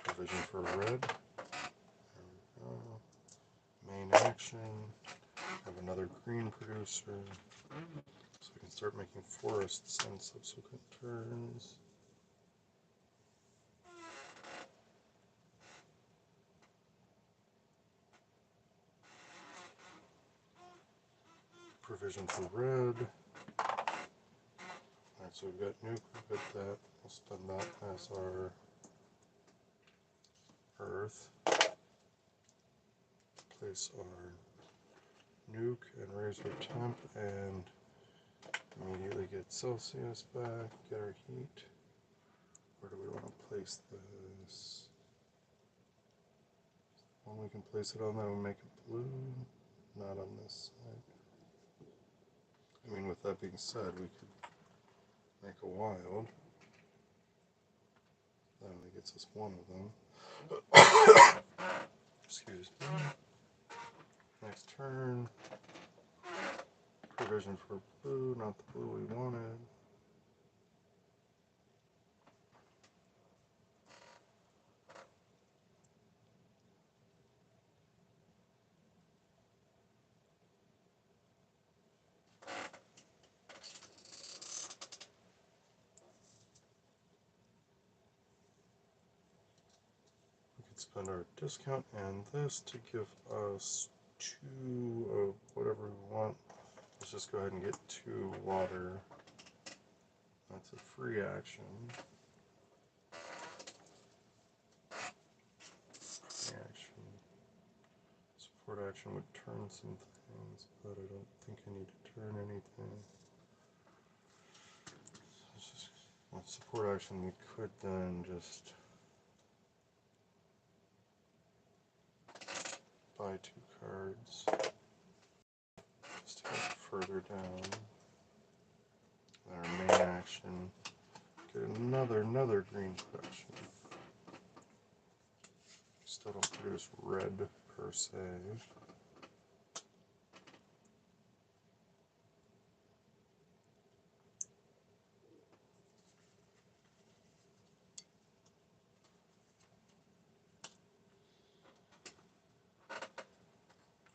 [SPEAKER 1] Provision for red. There we go. Main action. Have another green producer. So we can start making forests on subsequent turns. Provision for red. Alright, so we've got nuke, we've got that. We'll spend that as our earth. Place our nuke and raise our temp and immediately get Celsius back, get our heat. Where do we want to place this? When we can place it on that, we make it blue. Not on this side. I mean, with that being said, we could make a wild. That only gets us one of them. Excuse me. Next turn. Provision for blue, not the blue we wanted. We could spend our discount and this to give us 2 of whatever we want. Let's just go ahead and get 2 water. That's a free action. Free action. Support action would turn some things, but I don't think I need to turn anything. So just, with support action, we could then just buy 2 cards. Just to get further down. Our main action. Get another green production. Still don't produce red per se.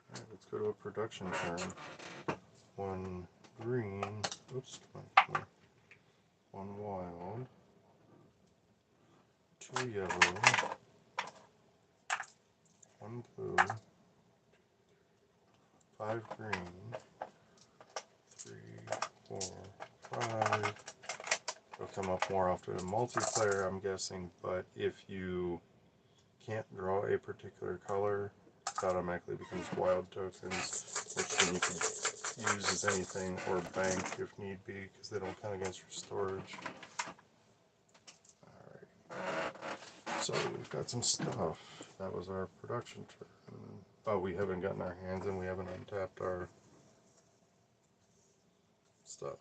[SPEAKER 1] Alright, let's go to a production turn. 1 green. Oops, come on. 1 wild. 2 yellow. 1 blue. 5 green. 3, 4, 5. It'll come up more often in multiplayer, I'm guessing, but if you can't draw a particular color, it automatically becomes wild tokens, which then you can use as anything or bank if need be, because they don't count against your storage. Alright, so we've got some stuff. That was our production turn. Oh, we haven't gotten our hands in, we haven't untapped our stuff.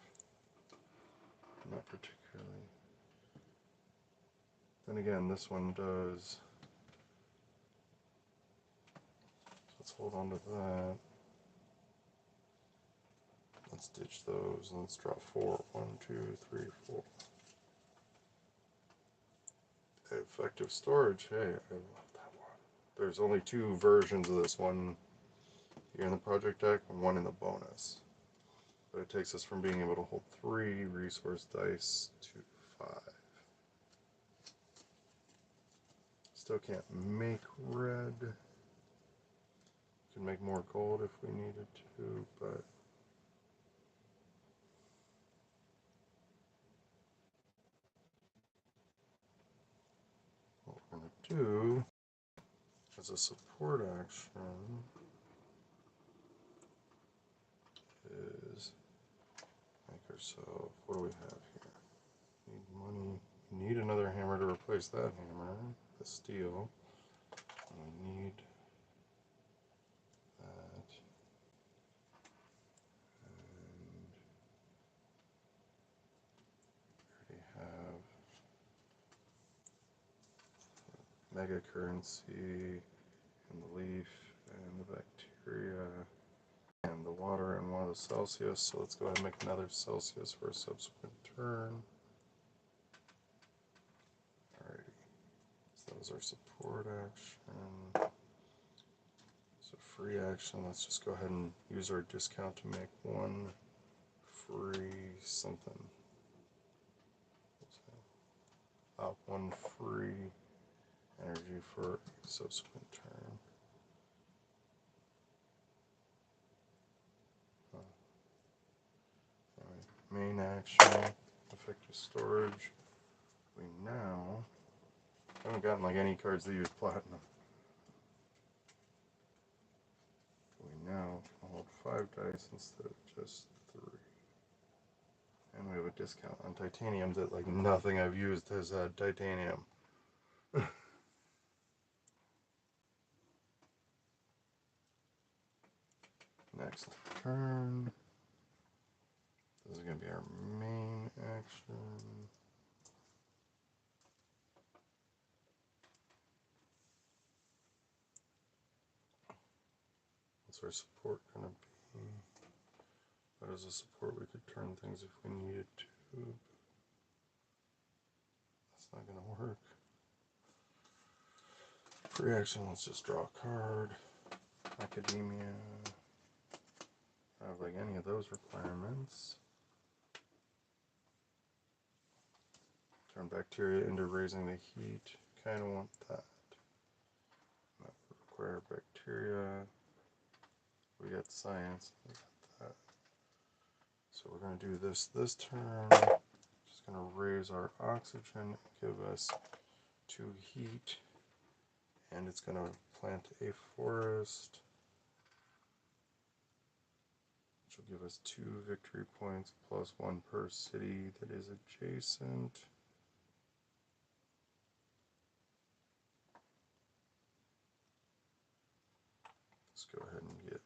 [SPEAKER 1] Not particularly. Then again, this one does. Let's hold on to that. Let's ditch those and let's draw 4. 1, 2, 3, 4. Effective storage. Hey, I love that one. There's only 2 versions of this one here in the project deck and 1 in the bonus. But it takes us from being able to hold 3 resource dice to 5. Still can't make red. Can make more gold if we needed to, but what we're going to do as a support action is make ourselves, what do we have here? Need money. We need another hammer to replace that hammer, the steel. We need that. And we already have mega currency and the leaf and the bacteria and the water and one of the Celsius. So let's go ahead and make another Celsius for a subsequent turn. Alrighty, so that was our support action. So free action, let's just go ahead and use our discount to make 1 free something. 1 free energy for a subsequent turn. Main action, effective storage. We now haven't gotten like any cards that use platinum. We now can hold 5 dice instead of just 3. And we have a discount on titanium that like nothing I've used has had titanium. Next turn. This is going to be our main action. What's our support going to be? But as a support, we could turn things if we needed to. That's not going to work. Free action, let's just draw a card. Academia. I have like any of those requirements. Turn bacteria into raising the heat. Kind of want that. That would require bacteria. We got science. We got that. So we're going to do this turn. Just going to raise our oxygen, give us 2 heat, and it's going to plant a forest, which will give us 2 victory points plus 1 per city that is adjacent. Let's go ahead and get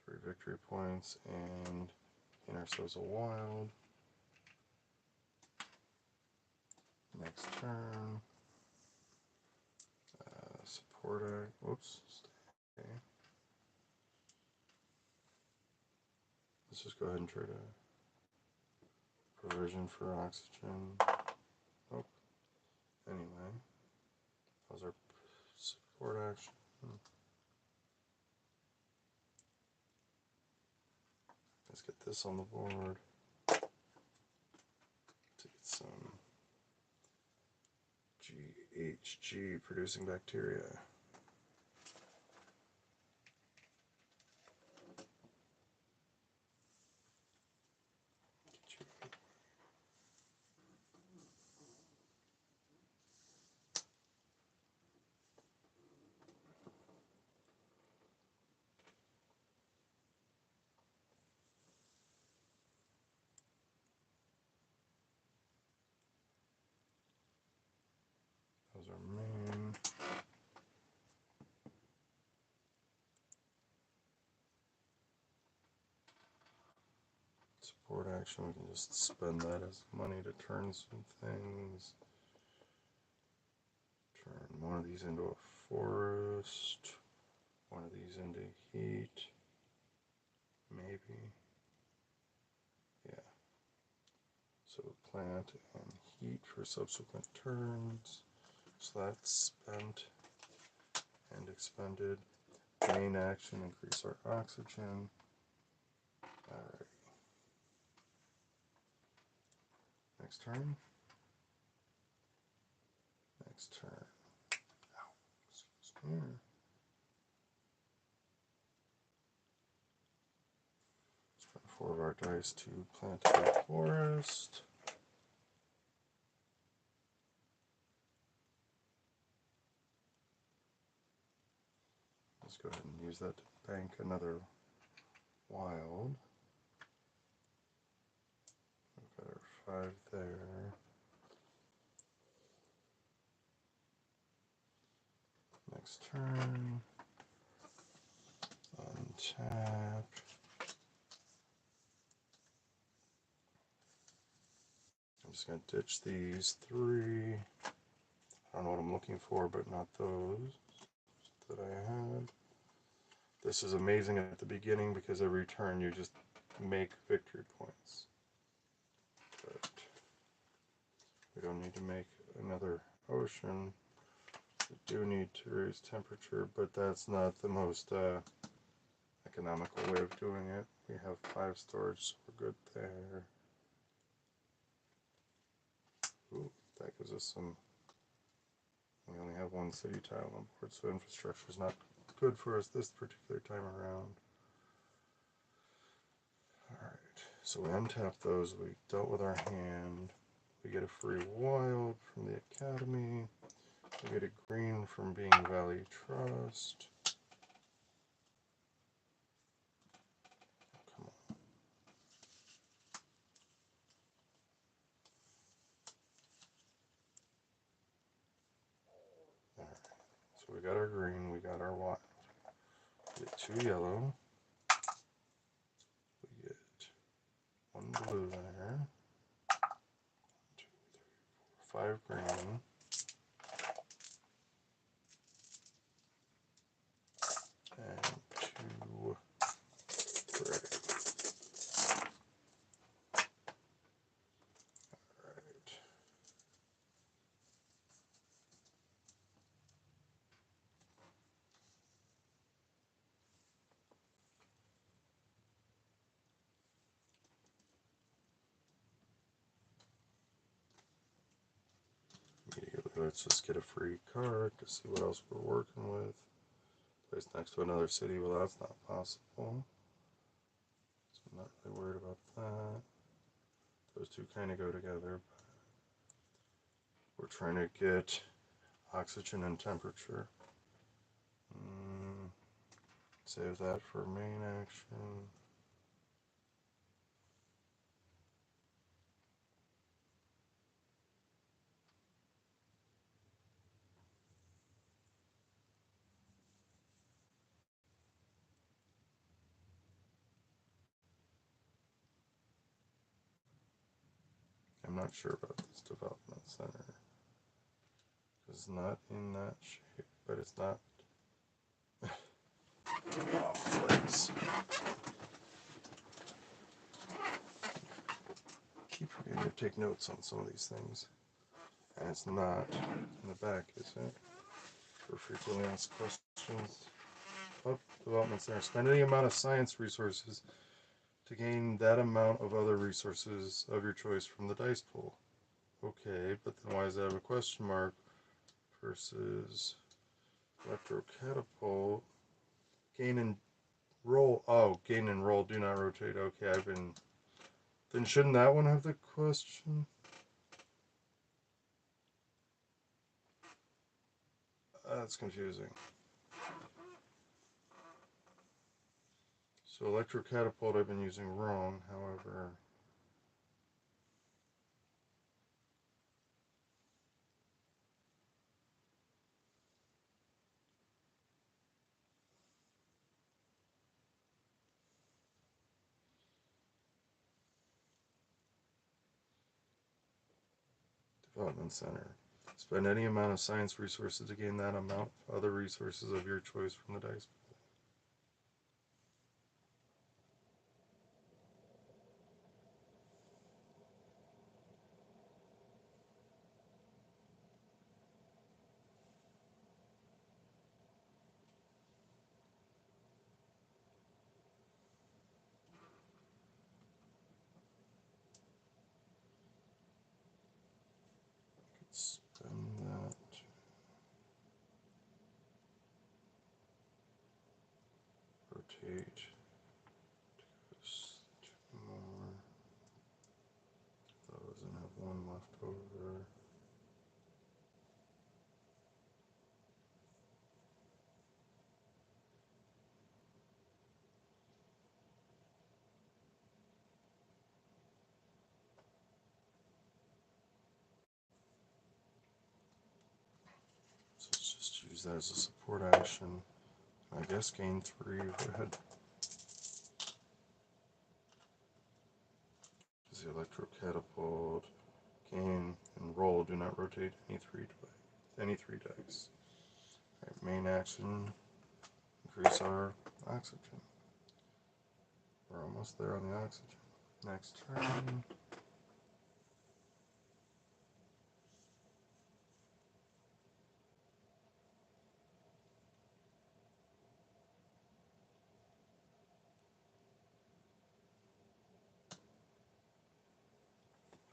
[SPEAKER 1] 3 victory points and gain ourselves a wild. Next turn. Support act. Whoops. Stay. Let's just go ahead and try to provision for oxygen. Nope. Anyway, that was our support action. Let's get this on the board to get some GHG producing bacteria. Those are main. Support action, we can just spend that as money to turn some things. Turn one of these into a forest, one of these into heat, maybe. Yeah. So plant and heat for subsequent turns. So that's spent and expended. Gain action, increase our oxygen. Alright. Next turn. Next turn. Ow. Excuse me. Spend 4 of our dice to plant a forest. Let's go ahead and use that to bank another wild. We've got our 5 there. Next turn. Untap. I'm just going to ditch these 3. I don't know what I'm looking for, but not those that I had. This is amazing at the beginning because every turn you just make victory points. But we don't need to make another ocean. We do need to raise temperature, but that's not the most economical way of doing it. We have 5 storage, so we're good there. Ooh, that gives us some. We only have 1 city tile on board, so infrastructure is not good for us this particular time around. Alright, so we untap those, we dealt with our hand, we get a free wild from the Academy, we get a green from being Valley Trust. Come on. Alright, so we got our green, we got our wild. We get 2 yellow. We get 1 blue there. 1, 2, 3, 4, 5 green. And 2 gray. Alright. Immediately, let's just get a free card to see what else we're working with. Place next to another city, well that's not possible. So I'm not really worried about that. Those two kind of go together, but we're trying to get oxygen and temperature. Save that for main action. I'm not sure about this development center. It's not in that shape, but it's not. Oh, please. Keep forgetting to take notes on some of these things. And it's not in the back, is it? For frequently asked questions. Oh, development center. Spend any amount of science resources to gain that amount of other resources of your choice from the dice pool. Okay, but then why does that have a question mark versus electrocatapult? Gain and roll. Oh, gain and roll do not rotate. Okay, I've been. Then shouldn't that one have the question? That's confusing. So electrocatapult I've been using wrong, however. Development Center. Spend any amount of science resources to gain that amount of other resources of your choice from the dice pool. rotate. Just 2 more. Those and have 1 left over. So let's just use that as a support action. I guess gain 3 red. Because the electro catapult, gain, and roll do not rotate any 3 dice. Alright, main action, increase our oxygen. We're almost there on the oxygen. Next turn.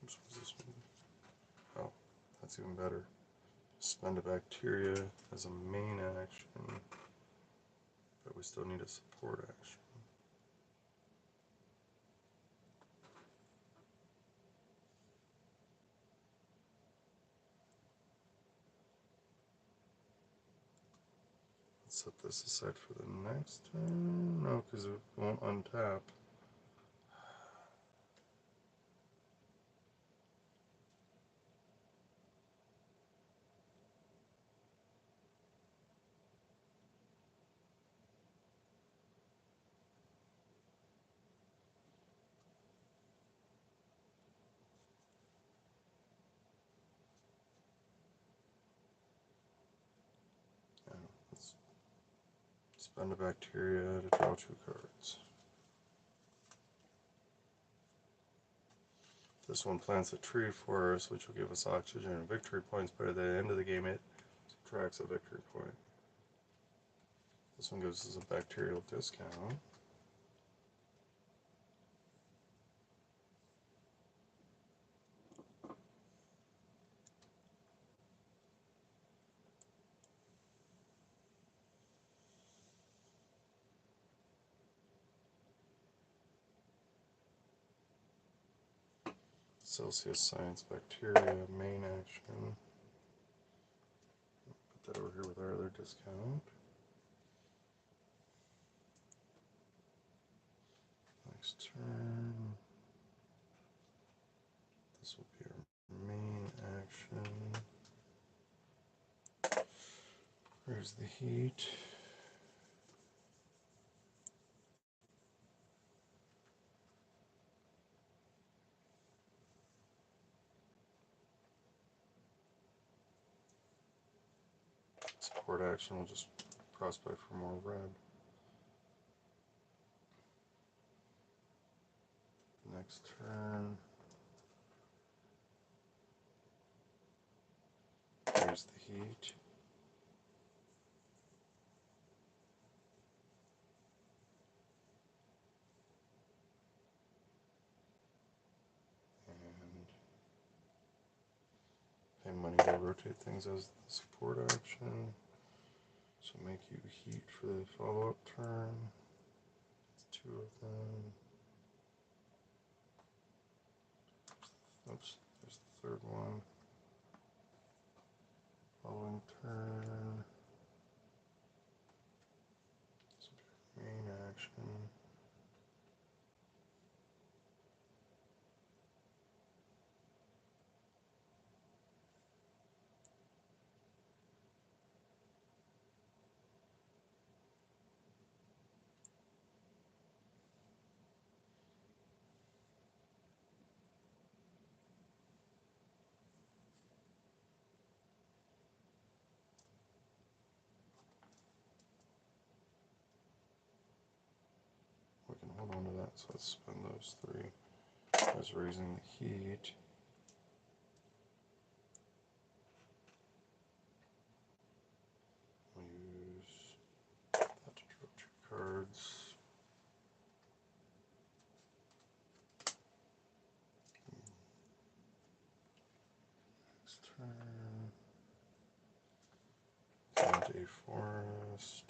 [SPEAKER 1] Which was this one? Oh, that's even better. Spend a bacteria as a main action, but we still need a support action. Let's set this aside for the next turn. No, because it won't untap. Yeah, let's spend a bacteria to draw 2 cards. This one plants a tree for us, which will give us oxygen and victory points, but at the end of the game it subtracts a victory point. This one goes as a bacterial discount. Celsius Science Bacteria, main action. Put that over here with our other discount. Next turn. This will be our main action. Where's the heat? Support action will just prospect for more red. Next turn. There's the heat. And pay money to rotate things as the support action. So make you heat for the follow-up turn. It's 2 of them. Oops, there's the 3rd one. Following turn. This will be main action. We can hold on to that, so let's spend those 3 as raising the heat. We'll use that to draw 2 cards. Next turn. Plant a forest.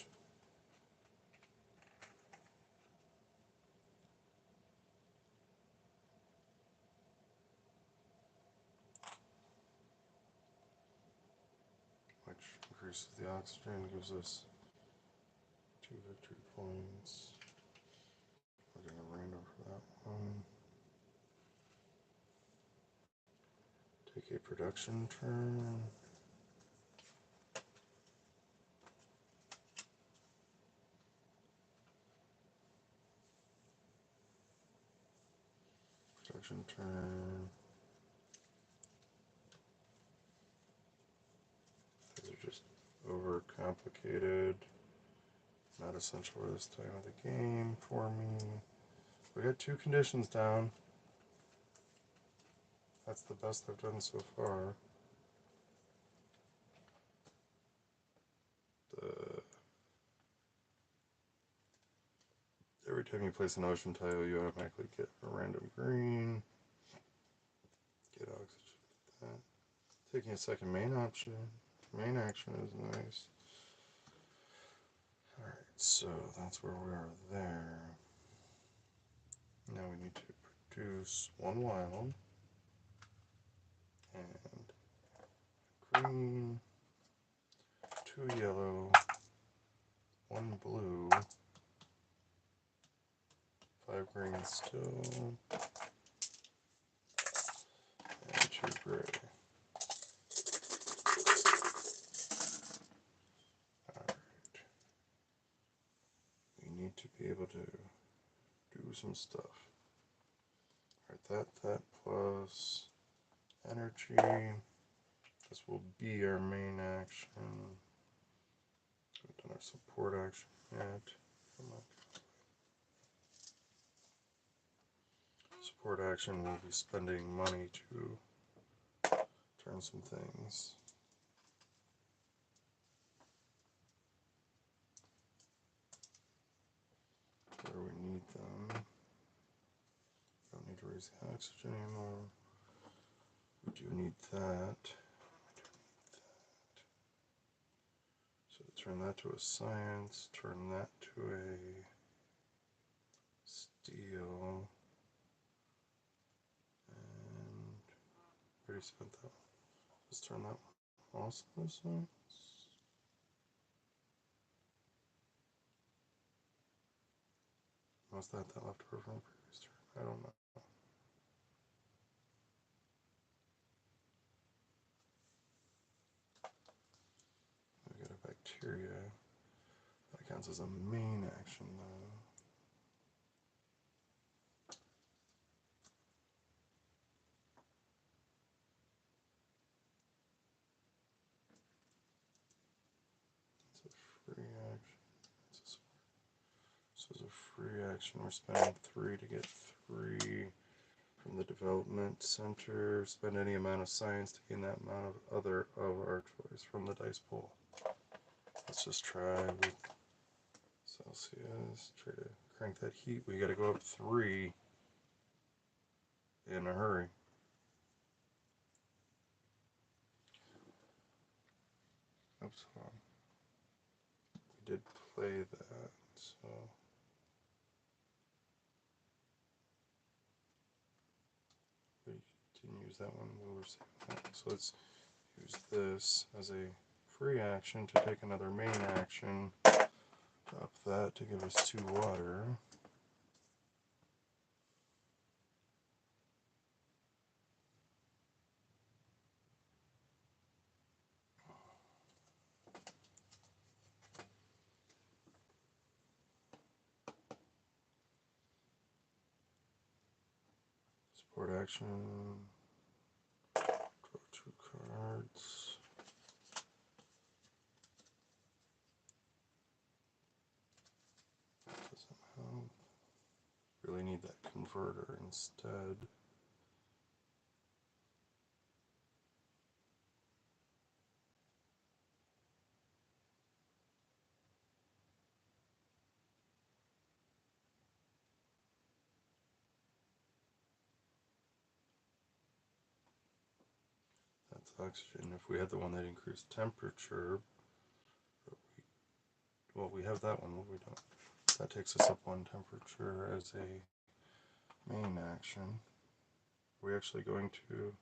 [SPEAKER 1] increases the oxygen, gives us 2 victory points. We're getting a random for that one. Take a production turn. Production turn. These are just overcomplicated. Not essential for this time of the game for me. We got 2 conditions down. That's the best I've done so far. Every time you place an ocean tile, you automatically get a random green. Get oxygen with that. Taking a second main option. Main action is nice. Alright, so that's where we are there. Now we need to produce 1 wild and green, 2 yellow, 1 blue, 5 green still, and 2 gray. Alright. We need to be able to do some stuff. Alright, that plus energy. This will be our main action. Haven't done our support action yet. Come on. Support action will be spending money to turn some things. Where we need them. Don't need to raise the oxygen anymore. We do need that. So turn that to a science, turn that to a steel, and already spent that one. Let's turn that one also to science. Was that left over from the previous turn? I don't know. We got a bacteria. That counts as a main action though. Free action. So as a free action, we're spending 3 to get 3 from the development center. Spend any amount of science to gain that amount of other of our choice from the dice pool. Let's just try with Celsius. Try to crank that heat. We got to go up 3 in a hurry. Oops, hold on. We did play that, so we didn't use that one. We were saving that. So let's use this as a free action to take another main action. Drop that to give us 2 water. Support action. Draw 2 cards. Doesn't help. Really need that converter instead. That's oxygen. If we had the one that increased temperature, well, we have that one, but we don't. That takes us up 1 temperature as a main action. Are we actually going to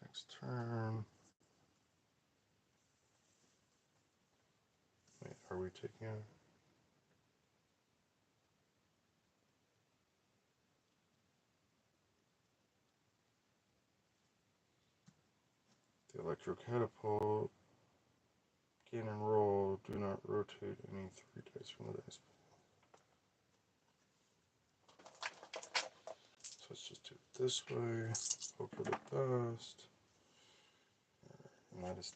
[SPEAKER 1] next turn? Wait, are we taking a... The electrocatapult, gain and roll, do not rotate any 3 dice from the dice pool. So let's just do it this way, hope for the best. And that is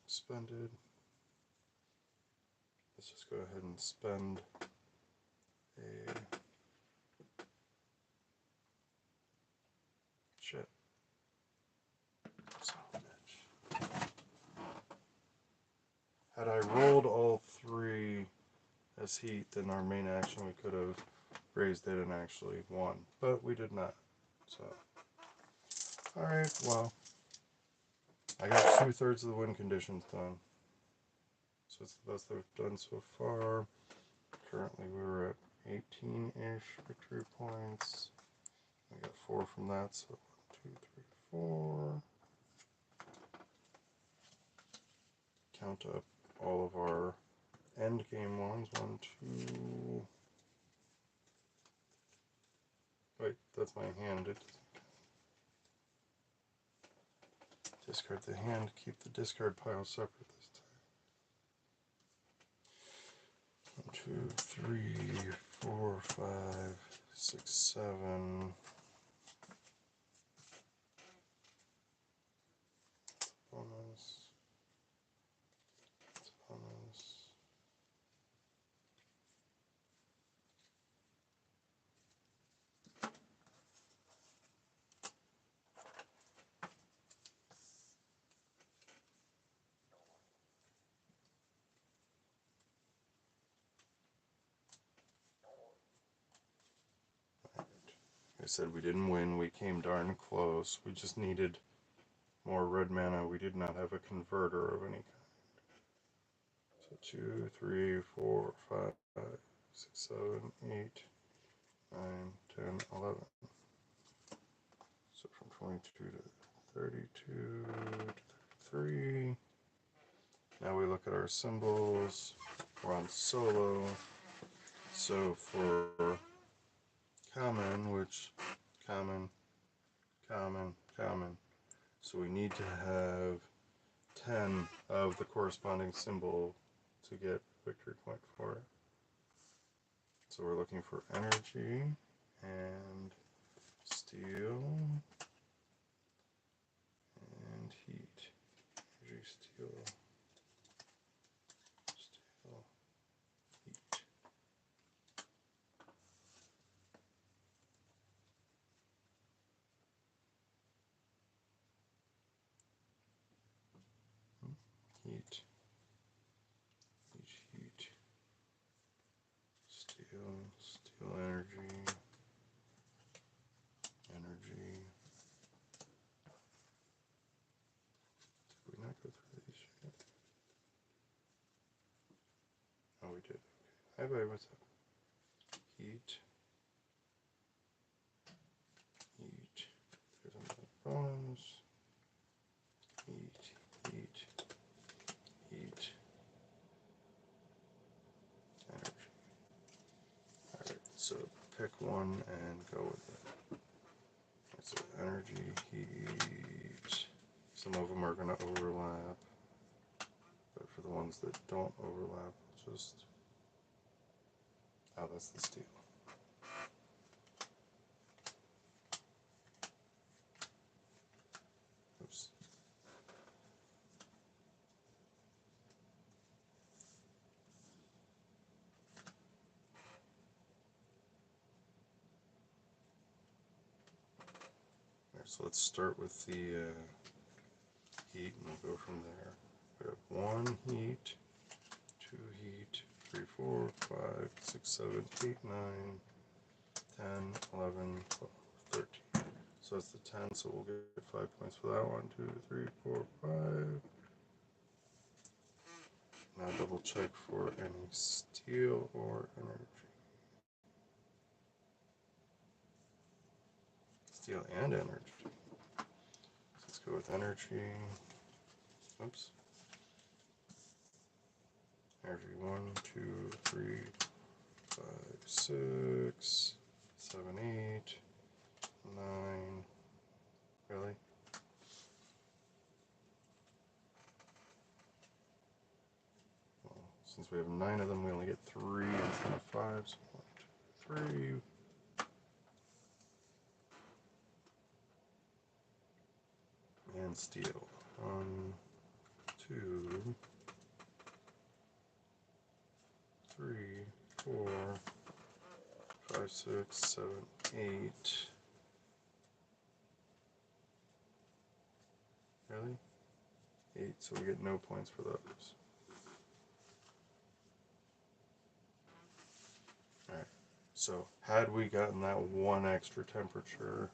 [SPEAKER 1] expended. Let's just go ahead and spend a... Shit. Son of a bitch. Had I rolled all 3 as heat, then our main action we could have raised it and actually won, but we did not. So, alright, well, I got 2/3 of the win conditions done. So it's the best I've done so far. Currently we're at 18-ish victory points. I got 4 from that, so 1, 2, 3, 4. Count up all of our end game ones. 1, 2. Wait, that's my hand. Discard the hand, keep the discard pile separate this time. 1, 2, 3, 4, 5, 6, 7. Bonus. Bonus. I said we didn't win, we came darn close. We just needed more red mana. We did not have a converter of any kind. So 2, 3, 4, 5, 6, 7, 8, 9, 10, 11. So from 22 to 32 to 33. Now we look at our symbols. We're on solo. So for common, which common, common, common. So we need to have 10 of the corresponding symbol to get victory point for it. So we're looking for energy and steel and heat. Energy, steel, steel, heat. Heat, heat, steel, steel energy, energy. Did we not go through these yet? Oh, we did. Okay. Hi, bye, what's up? Heat, heat. There's another bonus. Heat, heat, heat, energy. Alright, so pick one and go with it. So energy, heat. Some of them are going to overlap, but for the ones that don't overlap, we'll just... Oh, that's the steel. Oops. Alright, so let's start with the heat and we'll go from there. We have 1 heat, 2 heat, 3, 4, 5, 6, 7, 8, 9, 10, 11, 12, 13. So that's the 10, so we'll get 5 points for that. 1, 2, 3, 4, 5. Now double check for any steel or energy. Steel and energy. Let's go with energy. Oops. Energy 1, 2, 3, 5, 6, 7, 8, 9. Really? Well, since we have 9 of them, we only get 3 instead of 5. So 1, 2, 3. And steel. 1, 2, 3, 4, 5, 6, 7, 8. Really? 8, so we get no points for those. Alright, so had we gotten that 1 extra temperature,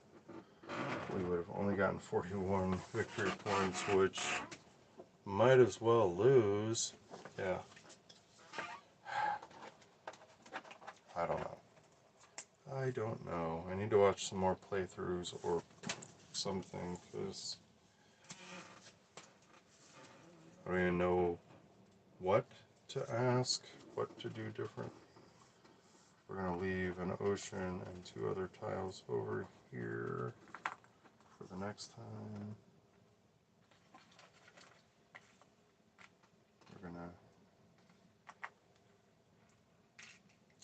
[SPEAKER 1] we would have only gotten 41 victory points, which might as well lose. Yeah. I don't know. I don't know. I need to watch some more playthroughs or something, because I don't even know what to ask, what to do different. We're going to leave an ocean and 2 other tiles over here for the next time. We're going to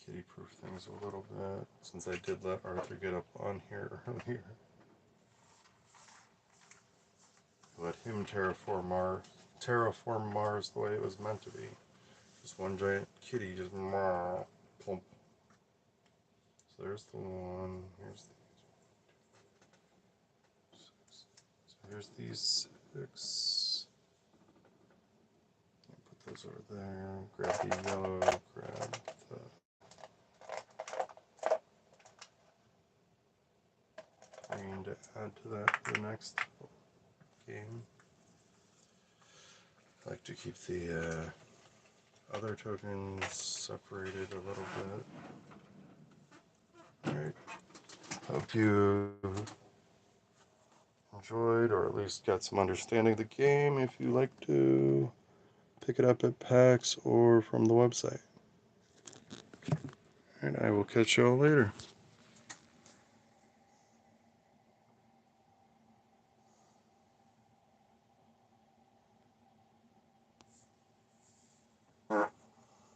[SPEAKER 1] kitty-proof things a little bit, since I did let Arthur get up on here earlier. Let him terraform Mars the way it was meant to be. Just one giant kitty, just plump. So there's the 1. Here's the 6. So here's these 6. Put those over there. Grab the yellow. Grab the green to add to that for the next game. I like to keep the other tokens separated a little bit. Alright. Hope you enjoyed, or at least got some understanding of the game if you like to pick it up at PAX or from the website. And I will catch y'all later.